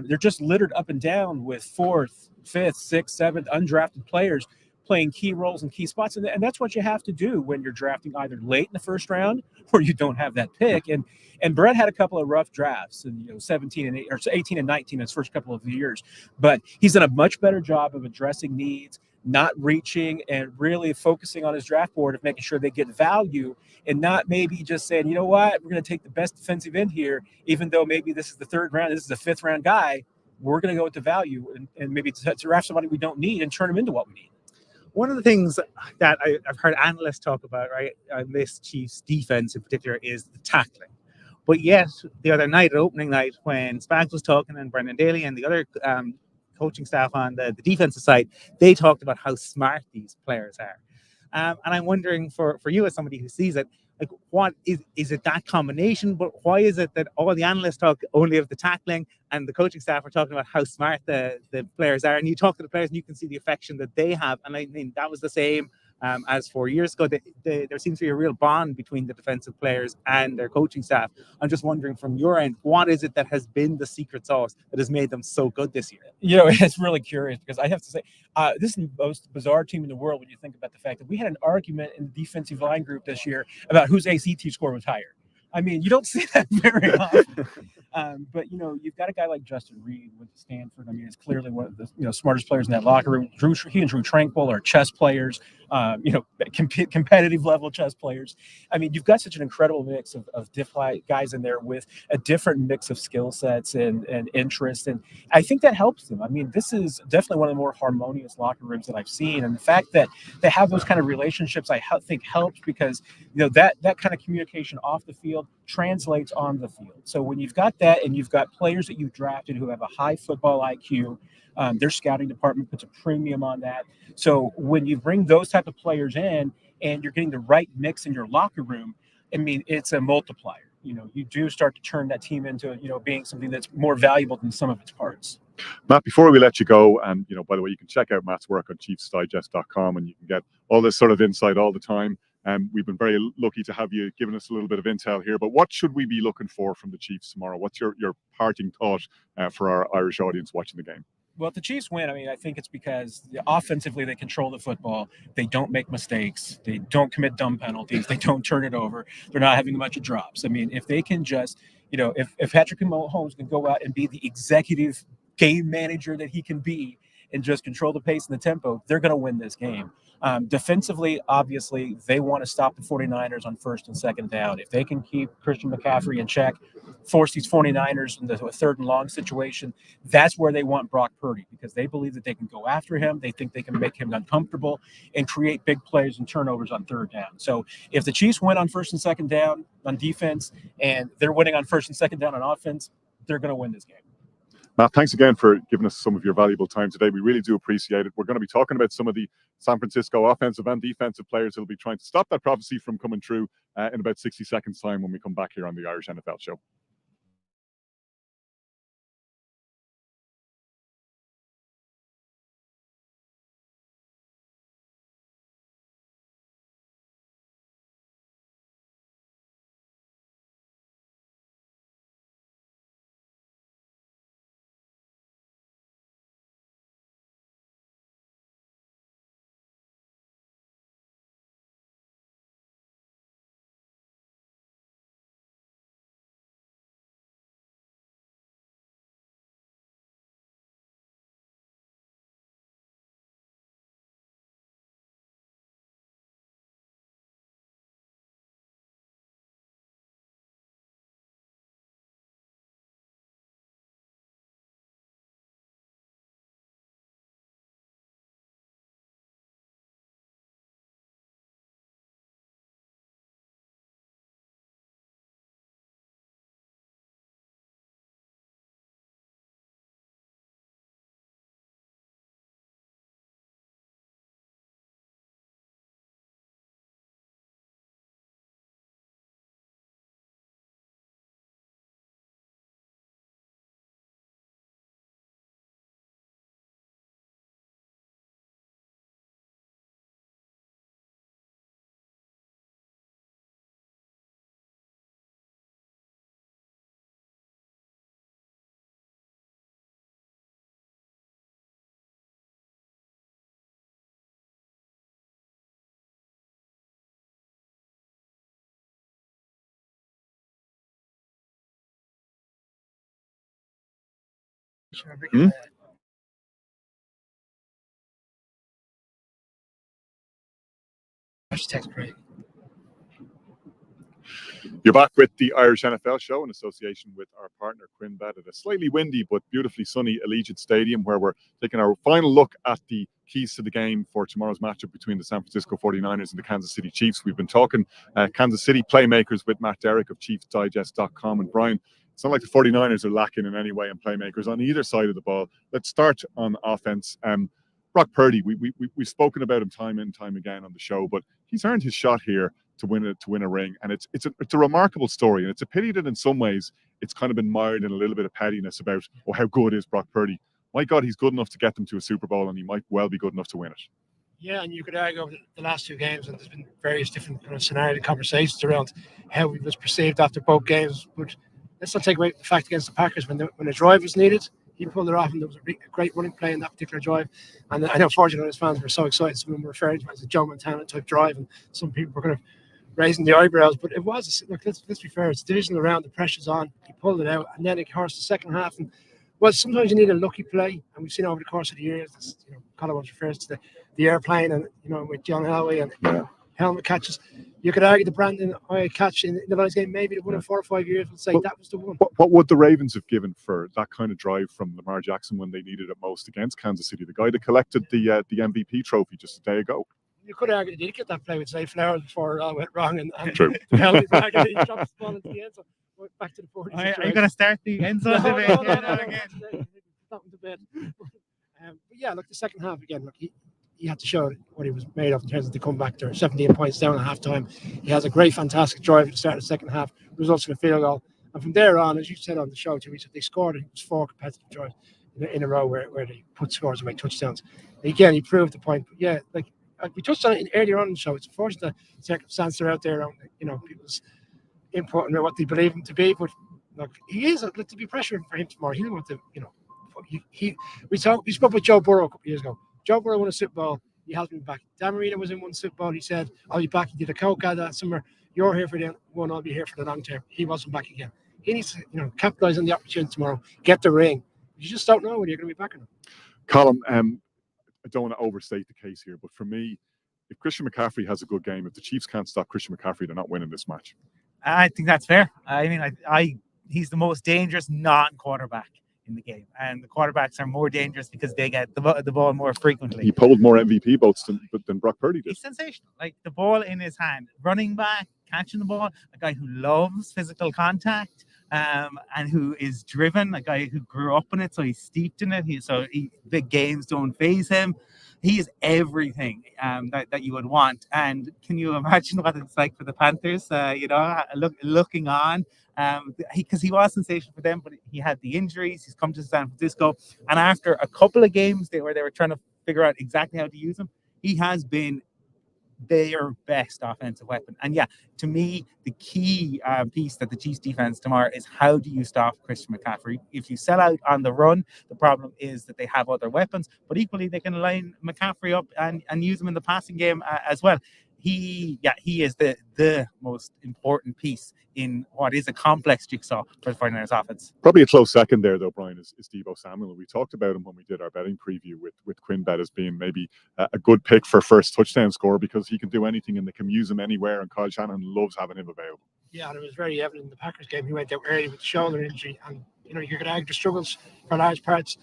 [SPEAKER 6] They're just littered up and down with fourth, fifth, sixth, seventh undrafted players playing key roles in key spots. And that's what you have to do when you're drafting either late in the first round or you don't have that pick. And Brett had a couple of rough drafts in 17 and 18 and 19 in his first couple of years, but he's done a much better job of addressing needs, not reaching, and really focusing on his draft board of making sure they get value, and not maybe just saying, you know what, we're going to take the best defensive end here, even though maybe this is the third round, this is a fifth round guy. We're going to go with the value and maybe to draft somebody we don't need and turn them into what we need.
[SPEAKER 5] One of the things that I've heard analysts talk about, right, on this Chiefs defense in particular, is the tackling. But yet, the other night, opening night, when Spags was talking and Brendan Daly and the other coaching staff on the defensive side, they talked about how smart these players are. And I'm wondering, for you as somebody who sees it, like, what is it that combination? But why is it that all the analysts talk only of the tackling and the coaching staff are talking about how smart the players are? And you talk to the players and you can see the affection that they have. And I mean, that was the same as 4 years ago. There seems to be a real bond between the defensive players and their coaching staff. I'm just wondering, from your end, what is it that has been the secret sauce that has made them so good this year?
[SPEAKER 6] It's really curious because I have to say, this is the most bizarre team in the world when you think about the fact that we had an argument in the defensive line group this year about whose ACT score was higher. I mean, you don't see that very often. But you've got a guy like Justin Reed with Stanford. I mean, it's clearly one of the smartest players in that locker room. He and Drew Tranquil are chess players. Competitive level chess players. I mean, you've got such an incredible mix of different guys in there with a different mix of skill sets and interests, and I think that helps them. I mean, this is definitely one of the more harmonious locker rooms that I've seen, and the fact that they have those kind of relationships, I think helps because that kind of communication off the field translates on the field. So when you've got that and you've got players that you've drafted who have a high football IQ, their scouting department puts a premium on that. So when you bring those type of players in and you're getting the right mix in your locker room, I mean, it's a multiplier. You do start to turn that team into, being something that's more valuable than some of its parts.
[SPEAKER 3] Matt, before we let you go, and by the way, you can check out Matt's work on ChiefsDigest.com, and you can get all this sort of insight all the time. We've been very lucky to have you giving us a little bit of intel here. But what should we be looking for from the Chiefs tomorrow? What's your parting thought for our Irish audience watching the game?
[SPEAKER 6] Well, if the Chiefs win, I mean, I think it's because offensively they control the football. They don't make mistakes. They don't commit dumb penalties. They don't turn it over. They're not having a bunch of drops. I mean, if they can just, if Patrick Mahomes can go out and be the executive game manager that he can be and just control the pace and the tempo, they're going to win this game. Defensively, obviously, they want to stop the 49ers on first and second down. If they can keep Christian McCaffrey in check, force these 49ers into a third and long situation, that's where they want Brock Purdy because they believe that they can go after him. They think they can make him uncomfortable and create big plays and turnovers on third down. So if the Chiefs win on first and second down on defense and they're winning on first and second down on offense, they're going to win this game.
[SPEAKER 3] Matt, thanks again for giving us some of your valuable time today. We really do appreciate it. We're going to be talking about some of the San Francisco offensive and defensive players who will be trying to stop that prophecy from coming true in about 60 seconds' time when we come back here on the Irish NFL Show. Hmm?
[SPEAKER 4] Text break.
[SPEAKER 3] You're back with the Irish NFL show in association with our partner QuinBet at a slightly windy but beautifully sunny Allegiant Stadium, where we're taking our final look at the keys to the game for tomorrow's matchup between the San Francisco 49ers and the Kansas City Chiefs. We've been talking Kansas City playmakers with Matt Derrick of ChiefsDigest.com. And Brian, it's not like the 49ers are lacking in any way in playmakers on either side of the ball. Let's start on offense. Brock Purdy, we've spoken about him time and time again on the show, but he's earned his shot here to win a ring, and it's a remarkable story, and it's a pity that in some ways it's kind of been mired in a little bit of pettiness about, oh, how good is Brock Purdy? My God, he's good enough to get them to a Super Bowl, and he might well be good enough to win it.
[SPEAKER 4] Yeah, and you could argue over the last two games, and there's been various different kind of scenario conversations around how he was perceived after both games. But let's not take away the fact against the Packers when the drive was needed, he pulled it off, and there was a great running play in that particular drive. And I know 49ers fans were so excited. Some of them were referring to it as a Joe Montana type drive, and some people were kind of raising the eyebrows. But it was, look, let's be fair, it's divisional round, the pressure's on. He pulled it out, and then it course the second half. And well, sometimes you need a lucky play, and we've seen over the course of the years. This, Colin refers to the airplane, and with John Elway and helmet catches. You could argue the Brandon catch in the last game, maybe the one in 4 or 5 years, would say that was the one.
[SPEAKER 3] What would the Ravens have given for that kind of drive from Lamar Jackson when they needed it most against Kansas City, the guy that collected the MVP trophy just a day ago?
[SPEAKER 4] You could argue they did get that play with Zay Flowers before it all went wrong, and
[SPEAKER 3] True.
[SPEAKER 4] The penalty flag, and he dropped the ball into the end zone. Back to the 40s.
[SPEAKER 5] Are you going to start the end zone debate
[SPEAKER 4] again? But yeah, look, the second half again. Look, he had to show what he was made of in terms of the comeback there. 17 points down at halftime. He has a great, fantastic drive at the start of the second half, results in a field goal. And from there on, as you said on the show 2 weeks ago, they scored. It was 4 competitive drives in a row where they put scores away, touchdowns. And again, he proved the point. But yeah, like we touched on it earlier on in the show. It's unfortunate that circumstances are out there around, people's input and what they believe him to be. But look, he is to be pressured for him tomorrow. He didn't want to, we spoke with Joe Burrow a couple of years ago. Joe Burrow won a Super Bowl. He hasn't been back. Dan Marino was in one Super Bowl. He said, I'll be back. He did a coke ad that summer. You're here for the one, I'll be here for the long term. He wasn't back again. He needs to, capitalize on the opportunity tomorrow, get the ring. You just don't know when you're going to be back or not.
[SPEAKER 3] Colin, I don't want to overstate the case here, but for me, if Christian McCaffrey has a good game, if the Chiefs can't stop Christian McCaffrey, they're not winning this match.
[SPEAKER 5] I think that's fair. I mean, he's the most dangerous non-quarterback in the game, and the quarterbacks are more dangerous because they get the ball more frequently.
[SPEAKER 3] He pulled more MVP votes than Brock Purdy did.
[SPEAKER 5] He's sensational. Like the ball in his hand, running back, catching the ball, a guy who loves physical contact, and who is driven, a guy who grew up in it, so he's steeped in it. Big games don't faze him. He is everything that you would want. And can you imagine what it's like for the Panthers? Looking on, because he was sensational for them, but he had the injuries. He's come to San Francisco, and after a couple of games where they were trying to figure out exactly how to use him, he has been their best offensive weapon. And yeah, to me, the key piece that the Chiefs defense tomorrow is how do you stop Christian McCaffrey? If you sell out on the run, the problem is that they have other weapons, but equally they can line McCaffrey up and use him in the passing game as well. He is the most important piece in what is a complex jigsaw for the 49ers offense.
[SPEAKER 3] Probably a close second there, though, Brian, is Deebo Samuel. We talked about him when we did our betting preview with QuinBet as being maybe a good pick for first touchdown scorer because he can do anything and they can use him anywhere, and Kyle Shanahan loves having him available.
[SPEAKER 4] Yeah, and it was very evident in the Packers game. He went out early with shoulder injury, and you could argue the struggles for large parts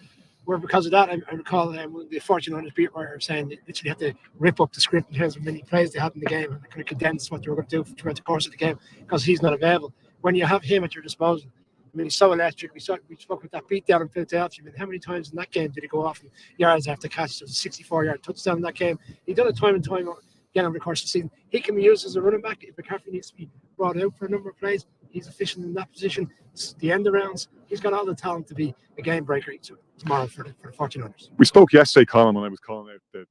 [SPEAKER 4] were because of that. I recall the 49ers beat writer saying they literally had to rip up the script in terms of many plays they had in the game, and they kind of condensed what they were going to do throughout the course of the game because he's not available. When you have him at your disposal, I mean, he's so electric. We spoke with that beatdown in Philadelphia. I mean, how many times in that game did he go off and yards after catch? There was a 64-yard touchdown in that game. He's done it time and time again over the course of the season. He can be used as a running back. If McCaffrey needs to be brought out for a number of plays, he's efficient in that position. It's the end arounds. He's got all the talent to be a game breaker tomorrow for the 49ers.
[SPEAKER 3] We spoke yesterday, Colin, when I was calling out the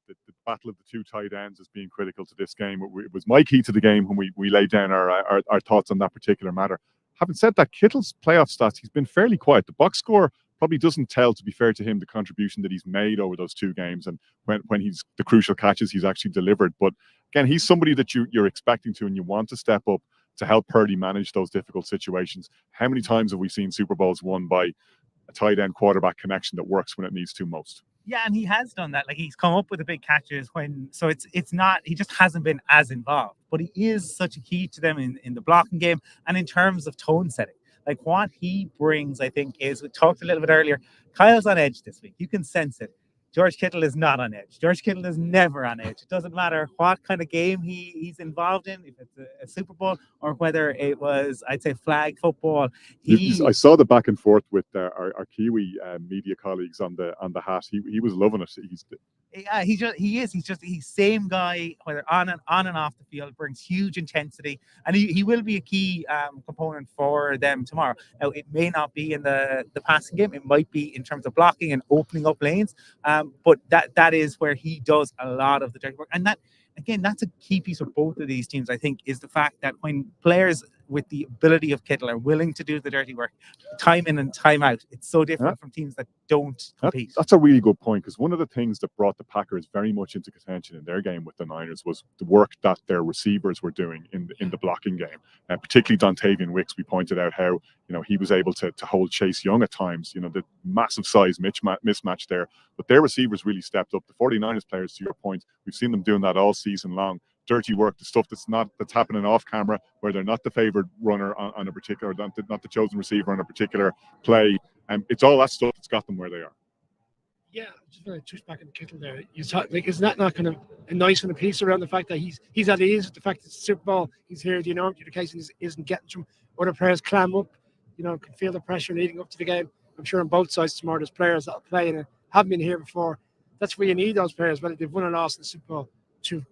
[SPEAKER 3] battle of the two tight ends as being critical to this game. It was my key to the game when we laid down our thoughts on that particular matter. Having said that, Kittle's playoff stats, he's been fairly quiet. The box score probably doesn't tell, to be fair to him, the contribution that he's made over those two games, and when he's the crucial catches he's actually delivered. But again, he's somebody that you're expecting to and you want to step up to help Purdy manage those difficult situations. How many times have we seen Super Bowls won by tight end quarterback connection that works when it needs to most.
[SPEAKER 5] Yeah, and he has done that. Like, he's come up with the big catches so it's not, he just hasn't been as involved, but he is such a key to them in the blocking game and in terms of tone setting. Like, what he brings, I think, is, we talked a little bit earlier, Kyle's on edge this week. You can sense it. George Kittle is not on edge. George Kittle is never on edge. It doesn't matter what kind of game he's involved in, if it's a Super Bowl or whether it was, I'd say, flag football.
[SPEAKER 3] I saw the back and forth with our Kiwi media colleagues on the hat. He was loving it.
[SPEAKER 5] He's same guy, whether on and off the field, brings huge intensity, and he will be a key component for them tomorrow. Now, it may not be in the passing game, it might be in terms of blocking and opening up lanes, but that is where he does a lot of the dirty work. And that, again, that's a key piece of both of these teams, I think, is the fact that when players with the ability of Kittle are willing to do the dirty work, time in and time out, it's so different from teams that don't compete.
[SPEAKER 3] That's a really good point, because one of the things that brought the Packers very much into contention in their game with the Niners was the work that their receivers were doing in the blocking game, particularly Dontavian Wicks. We pointed out how he was able to hold Chase Young at times, the massive size mismatch there, but their receivers really stepped up. The 49ers players, to your point, we've seen them doing that all season long. Dirty work, the stuff that's happening off camera, where they're not the favored runner on a particular, not the chosen receiver on a particular play, and it's all that stuff that's got them where they are.
[SPEAKER 4] Yeah, just going to touch back on Kittle there. You talk, like, isn't that not kind of a nice kind of piece around the fact that he's at ease with the fact that it's Super Bowl, he's here, the enormity of the occasion isn't getting from other players clam up, can feel the pressure leading up to the game. I'm sure on both sides tomorrow there's players that will play and haven't been here before. That's where you need those players, whether they've won or lost in the Super Bowl, to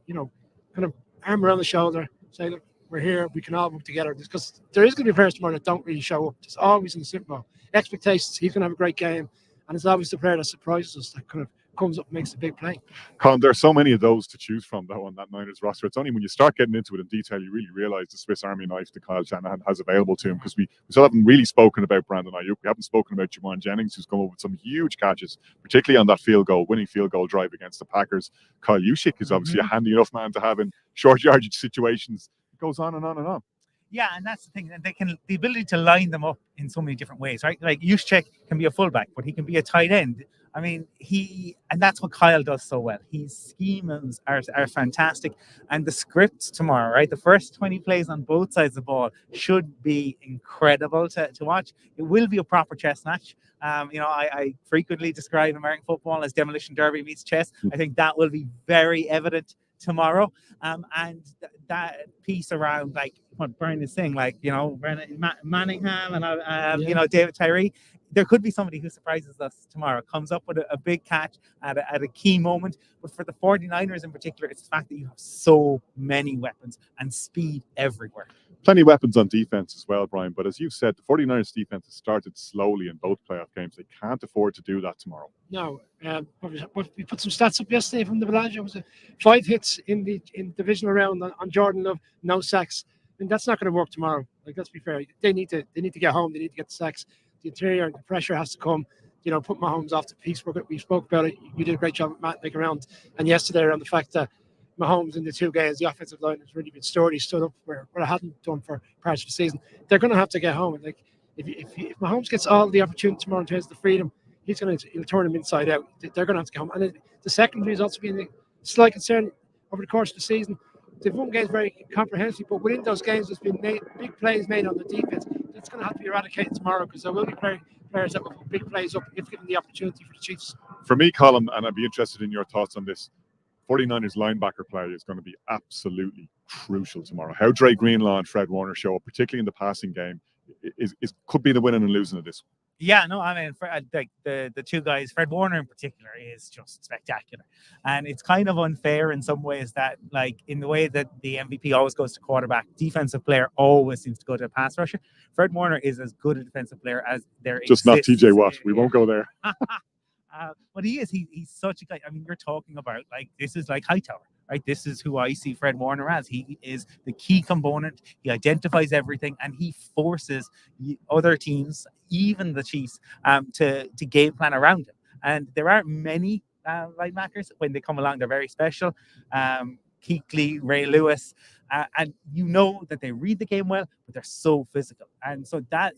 [SPEAKER 4] kind of arm around the shoulder, say, look, we're here, we can all work together. Because there is going to be players tomorrow that don't really show up. It's always in the Super Bowl. Expectations, he's going to have a great game. And it's always the player that surprises us that kind of comes up and makes a big play.
[SPEAKER 3] Colin, there are so many of those to choose from, though, on that Niners roster. It's only when you start getting into it in detail, you really realize the Swiss Army knife that Kyle Shanahan has available to him, because we still haven't really spoken about Brandon Ayuk. We haven't spoken about Juwan Jennings, who's come up with some huge catches, particularly on that winning field goal drive against the Packers. Kyle Juszczyk is obviously a handy enough man to have in short yardage situations. It goes on and on and on.
[SPEAKER 5] Yeah, and that's the thing. The ability to line them up in so many different ways, right? Like, Juszczyk can be a fullback, but he can be a tight end. I mean, and that's what Kyle does so well. His schemes are fantastic. And the scripts tomorrow, right? The first 20 plays on both sides of the ball should be incredible to watch. It will be a proper chess match. I frequently describe American football as demolition derby meets chess. I think that will be very evident tomorrow. And that piece around, like what Brian is saying, like, Manningham and, David Tyree, there could be somebody who surprises us tomorrow, comes up with a big catch at a key moment. But for the 49ers in particular, it's the fact that you have so many weapons and speed everywhere.
[SPEAKER 3] Plenty of weapons on defense as well, Brian. But as you said, the 49ers defense has started slowly in both playoff games. They can't afford to do that tomorrow.
[SPEAKER 4] No. We put some stats up yesterday from the Bellagio. It was 5 hits in the divisional round on Jordan Love, no sacks. And that's not going to work tomorrow. Like, let's be fair. They need to get home. They need to get the sacks. The interior and the pressure has to come. Put Mahomes off the piece. We spoke about it. You did a great job with Matt Nick around. And yesterday around the fact that Mahomes in the 2 games, the offensive line has really been sturdy, stood up where it hadn't done for parts of the season. They're going to have to get home. And like, if Mahomes gets all the opportunity tomorrow in terms of the freedom, he'll turn them inside out. They're going to have to get home. And the secondary has also been a slight concern over the course of the season. They've won games very comprehensively, but within those games, there's been big plays made on the defense. That's going to have to be eradicated tomorrow, because there will be players that will put big plays up if given the opportunity for the Chiefs.
[SPEAKER 3] For me, Colin, and I'd be interested in your thoughts on this, 49ers linebacker play is going to be absolutely crucial tomorrow. How Dre Greenlaw and Fred Warner show up, particularly in the passing game, could be the winning and losing of this.
[SPEAKER 5] Yeah, no, I mean, the 2 guys, Fred Warner in particular, is just spectacular. And it's kind of unfair in some ways that, like, in the way that the MVP always goes to quarterback, defensive player always seems to go to a pass rusher. Fred Warner is as good a defensive player as there
[SPEAKER 3] just exists. Not TJ Watt. We won't go there.
[SPEAKER 5] But he's such a guy. I mean, you're talking about, like, this is like Hightower, right? This is who I see Fred Warner as. He is the key component. He identifies everything, and he forces other teams, even the Chiefs, to game plan around him. And there aren't many linebackers. When they come along, they're very special. Kuechly, Ray Lewis, And you know that they read the game well, but they're so physical. And so that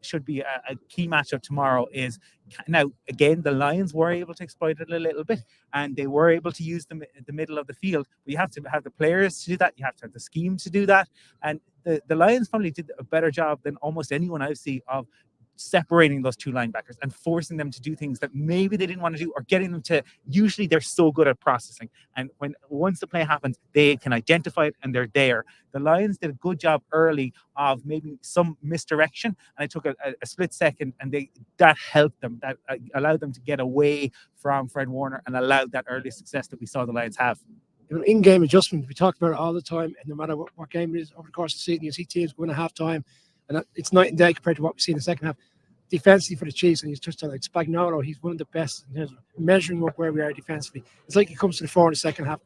[SPEAKER 5] should be a key matchup tomorrow. Is now again the Lions were able to exploit it a little bit, and they were able to use the middle of the field. But you have to have the players to do that. You have to have the scheme to do that. And the Lions probably did a better job than almost anyone I see of separating those two linebackers and forcing them to do things that maybe they didn't want to do, or getting them to, usually they're so good at processing, and once the play happens they can identify it and they're there. The Lions did a good job early of maybe some misdirection, and it took a split second, and that helped them, that allowed them to get away from Fred Warner and allowed that early success that we saw the Lions have.
[SPEAKER 4] In-game adjustment, we talk about it all the time, and no matter what game it is over the course of the season, you see teams going at halftime, and it's night and day compared to what we see in the second half. Defensively for the Chiefs, and he's touched on like Spagnuolo, he's one of the best in terms of measuring up where we are defensively. It's like he comes to the fore in the second half,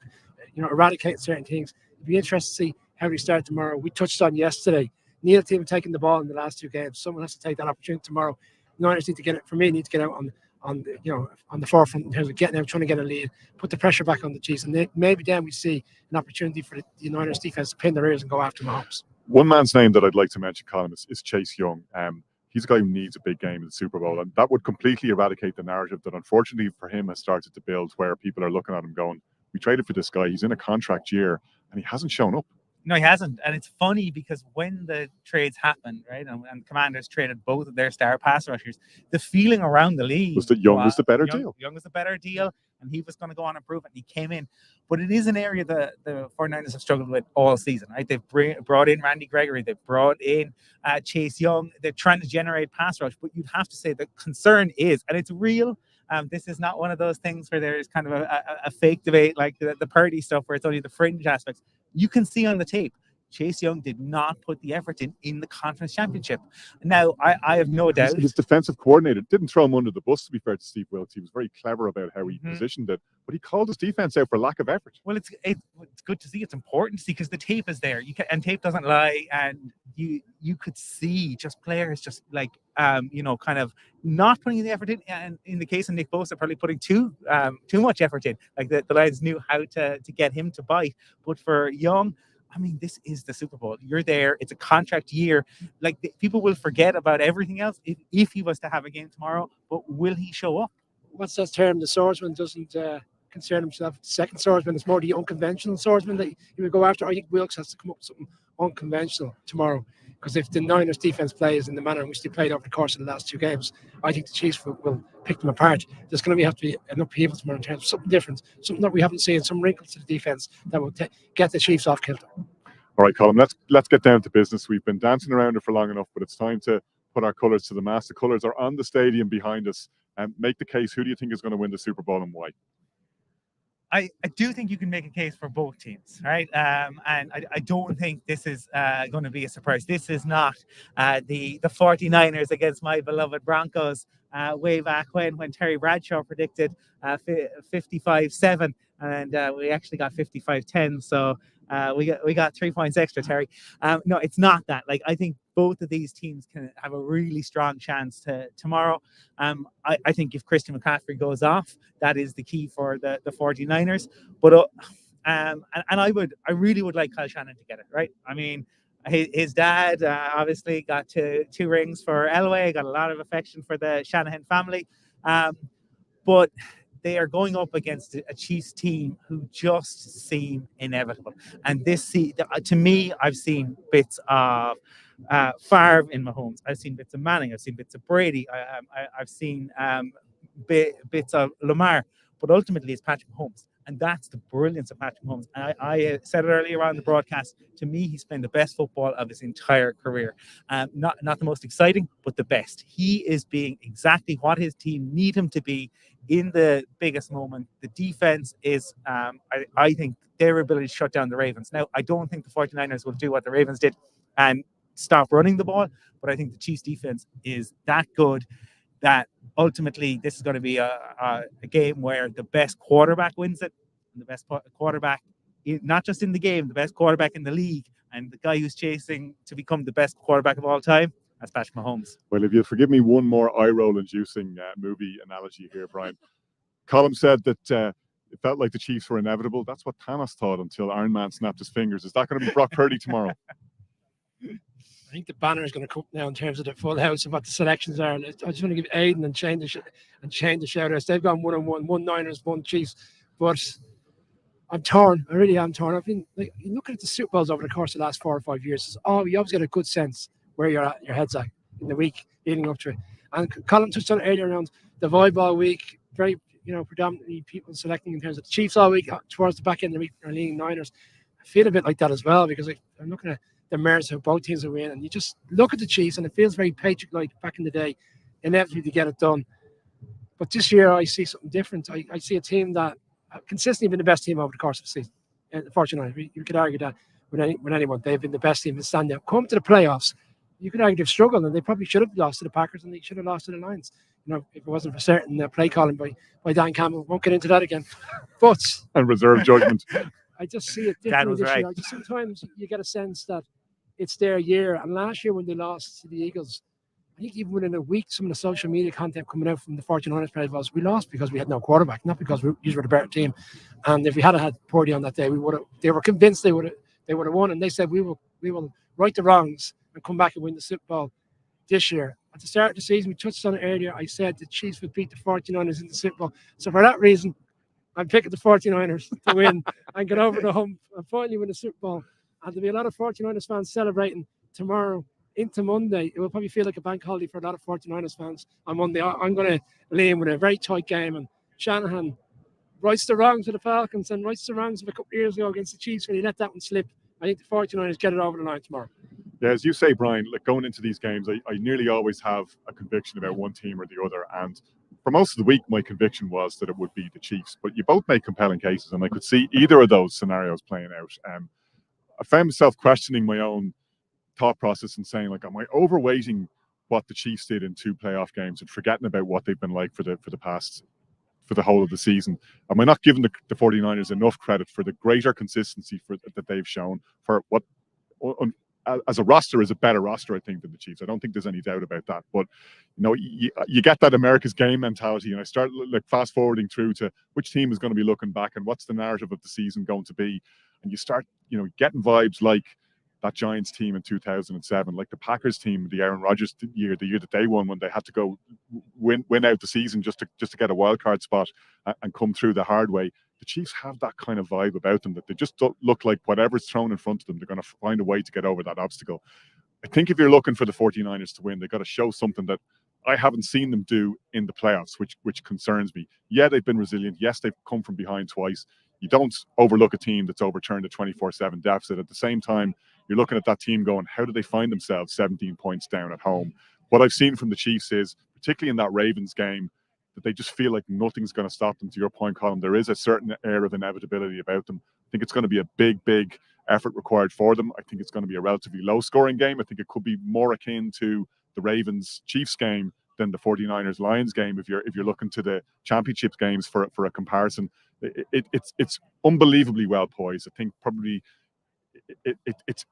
[SPEAKER 4] eradicating certain things. It'd be interesting to see how we start tomorrow. We touched on yesterday, neither team taking the ball in the last two games. Someone has to take that opportunity tomorrow. Niners need to get out on the forefront in terms of getting out, trying to get a lead, put the pressure back on the Chiefs, and maybe then we see an opportunity for the Niners defense to pin their ears and go after Mahomes.
[SPEAKER 3] One man's name that I'd like to mention, Colin, is Chase Young. He's a guy who needs a big game in the Super Bowl, and that would completely eradicate the narrative that unfortunately for him has started to build, where people are looking at him going, we traded for this guy, he's in a contract year, and he hasn't shown up.
[SPEAKER 5] No, he hasn't. And it's funny because when the trades happened, right, and Commanders traded both of their star pass rushers, the feeling around the league
[SPEAKER 3] was that Young was the better deal.
[SPEAKER 5] Young was the better deal, and he was going to go on and prove it, and he came in. But it is an area that the 49ers have struggled with all season, right? They've brought in Randy Gregory, they've brought in Chase Young, they're trying to generate pass rush, but you'd have to say the concern is, and it's real, this is not one of those things where there's kind of a fake debate like the Purdy stuff where it's only the fringe aspects. You can see on the tape, Chase Young did not put the effort in the conference championship. Now, I have no doubt.
[SPEAKER 3] His defensive coordinator didn't throw him under the bus, to be fair to Steve Wilkes. He was very clever about how he positioned it, but he called his defense out for lack of effort.
[SPEAKER 5] Well, it's good to see. It's important to see because the tape is there. And tape doesn't lie. And you could see just players just like, kind of not putting the effort in. And in the case of Nick Bosa, probably putting too much effort in. Like the Lions knew how to get him to bite. But for Young, I mean, this is the Super Bowl. You're there. It's a contract year. Like people will forget about everything else if he was to have a game tomorrow. But will he show up?
[SPEAKER 4] What's that term? The swordsman doesn't concern himself. The second swordsman is more the unconventional swordsman that he would go after. I think Wilkes has to come up with something unconventional tomorrow. Because if the Niners defense plays in the manner in which they played over the course of the last two games, I think the Chiefs will pick them apart. There's going to have to be an upheaval tomorrow in terms of something different, something that we haven't seen, some wrinkles to the defense that will get the Chiefs off kilter.
[SPEAKER 3] All right, Colin, let's get down to business. We've been dancing around it for long enough, but it's time to put our colours to the mast. The colours are on the stadium behind us. And make the case, who do you think is going to win the Super Bowl and why?
[SPEAKER 5] I do think you can make a case for both teams, right? And I don't think this is going to be a surprise. This is not the 49ers against my beloved Broncos way back when Terry Bradshaw predicted 55-7, and we actually got 55-10. So we got 3 points extra, Terry. No, it's not that. Like, I think both of these teams can have a really strong chance tomorrow. I think if Christian McCaffrey goes off, that is the key for the 49ers. But and I really would like Kyle Shanahan to get it right. I mean, his dad obviously got two rings for Elway, got a lot of affection for the Shanahan family, but they are going up against a Chiefs team who just seem inevitable. And to me, I've seen bits of Favre in Mahomes. I've seen bits of Manning. I've seen bits of Brady. I've seen bits of Lamar. But ultimately, it's Patrick Mahomes. And that's the brilliance of Patrick Mahomes. And I said it earlier on the broadcast, to me, he's playing the best football of his entire career. Not the most exciting, but the best. He is being exactly what his team need him to be in the biggest moment. The defense is, I think, their ability to shut down the Ravens. Now, I don't think the 49ers will do what the Ravens did and stop running the ball, but I think the Chiefs defense is that good that ultimately this is going to be a game where the best quarterback wins it. And the best quarterback, not just in the game, the best quarterback in the league, and the guy who's chasing to become the best quarterback of all time, that's Patrick Mahomes.
[SPEAKER 3] Well, if you'll forgive me one more eye-roll-inducing movie analogy here, Brian. Colin said that it felt like the Chiefs were inevitable. That's what Thanos thought until Iron Man snapped his fingers. Is that going to be Brock Purdy tomorrow?
[SPEAKER 4] I think the banner is going to come now in terms of the full house and what the selections are. And I just want to give Aiden and Shane the shout outs. They've gone 1-on-1, 1 Niners, 1 Chiefs. But I'm torn. I really am torn. I've been like looking at the Super Bowls over the course of the last 4 or 5 years. You always get a good sense where you're at, your head's at in the week leading up to it. And Colin touched on it earlier around the vibe all week. Very, predominantly people selecting in terms of the Chiefs all week. Towards the back end of the week are leaning Niners. I feel a bit like that as well because I'm looking at the merits of both teams are winning. And you just look at the Chiefs and it feels very Patriot-like back in the day, inevitably to get it done. But this year I see something different. I see a team that consistently been the best team over the course of the season. And unfortunately, you could argue that with anyone. They've been the best team to stand out. Come to the playoffs, you could argue they've struggled and they probably should have lost to the Packers and they should have lost to the Lions. If it wasn't for certain play calling by Dan Campbell. Won't get into that again. But
[SPEAKER 3] and reserve judgment.
[SPEAKER 4] I just see it differently this year. Sometimes you get a sense that it's their year. And last year when they lost to the Eagles, I think even within a week, some of the social media content coming out from the 49ers players was we lost because we had no quarterback, not because we were the better team. And if we had had Purdy on that day, they were convinced they would have won. And they said we will right the wrongs and come back and win the Super Bowl this year. At the start of the season, we touched on it earlier. I said the Chiefs would beat the 49ers in the Super Bowl. So for that reason, I'm picking the 49ers to win and get over the hump and finally win the Super Bowl. And there'll be a lot of 49ers fans celebrating tomorrow into Monday. It will probably feel like a bank holiday for a lot of 49ers fans on Monday. I'm going to lean with a very tight game. And Shanahan rights the wrongs of the Falcons and rights the wrongs of a couple of years ago against the Chiefs when he let that one slip. I think the 49ers get it over the line tomorrow.
[SPEAKER 3] Yeah, as you say, Brian, going into these games, I nearly always have a conviction about one team or the other. And for most of the week, my conviction was that it would be the Chiefs. But you both make compelling cases, and I could see either of those scenarios playing out. I found myself questioning my own thought process and saying, like, am I overweighting what the Chiefs did in 2 playoff games and forgetting about what they've been like for the whole of the season? Am I not giving the 49ers enough credit for the greater consistency that they've shown for what as a roster is a better roster, I think, than the Chiefs? I don't think there's any doubt about that. But you get that America's game mentality, and I start like fast forwarding through to which team is going to be looking back and what's the narrative of the season going to be, and you start getting vibes like that Giants team in 2007, like the Packers team, the Aaron Rodgers year, the year that they won when they had to go win out the season just to get a wild card spot and come through the hard way. The Chiefs have that kind of vibe about them that they just don't look like whatever's thrown in front of them, they're going to find a way to get over that obstacle. I think if you're looking for the 49ers to win, they've got to show something that I haven't seen them do in the playoffs, which concerns me. Yeah, they've been resilient. Yes, they've come from behind twice. You don't overlook a team that's overturned a 24-7 deficit. At the same time, you're looking at that team going, how do they find themselves 17 points down at home? What I've seen from the Chiefs is, particularly in that Ravens game, that they just feel like nothing's going to stop them. To your point, Colin, there is a certain air of inevitability about them. I think it's going to be a big effort required for them. I think it's going to be a relatively low-scoring game. I think it could be more akin to the Ravens-Chiefs game than the 49ers-Lions game if you're looking to the championship games for a comparison. It's unbelievably well poised. I think probably it's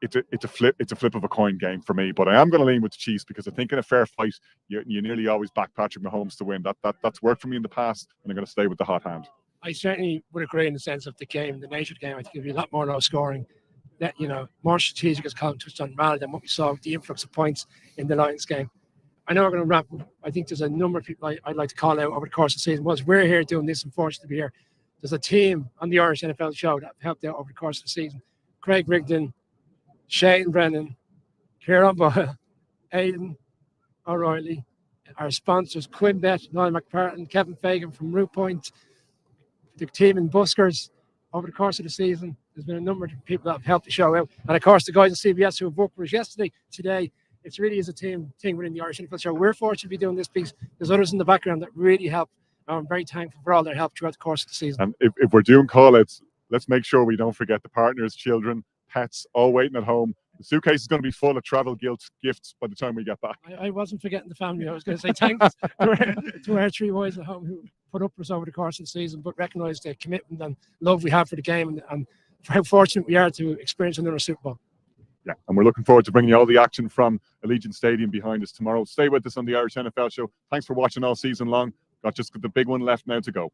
[SPEAKER 3] a flip of a coin game for me, but I am going to lean with the Chiefs because I think in a fair fight you nearly always back Patrick Mahomes to win. That's worked for me in the past, and I'm going to stay with the hot hand.
[SPEAKER 4] I certainly would agree in the sense of the game, the nature of the game. I think it'll be a lot more low scoring, that more strategic, as Colin touched on, rather than what we saw with the influx of points in the Lions game. I know we're going to wrap up. I think there's a number of people I'd like to call out over the course of the season. We're here doing this, unfortunate to be here. There's a team on the Irish NFL show that helped out over the course of the season. Craig Rigdon, Shane Brennan, Kieran Boyle, Aidan O'Reilly, our sponsors, Quinbet, Niall McPartlin, Kevin Fagan from Root Point, the team in Buskers over the course of the season. There's been a number of people that have helped the show out. And of course, the guys at CBS who have worked with us yesterday, today. It really is a team thing within the Irish NFL show. We're fortunate to be doing this piece. There's others in the background that really help. I'm very thankful for all their help throughout the course of the season.
[SPEAKER 3] And if we're doing call-outs, let's make sure we don't forget the partners, children, pets, all waiting at home. The suitcase is going to be full of travel gifts by the time we get back.
[SPEAKER 4] I wasn't forgetting the family. I was going to say thanks to our 3 boys at home who put up with us over the course of the season, but recognise the commitment and love we have for the game and how fortunate we are to experience another Super Bowl.
[SPEAKER 3] Yeah, and we're looking forward to bringing you all the action from Allegiant Stadium behind us tomorrow. Stay with us on the Irish NFL Show. Thanks for watching all season long. Got just the big one left now to go.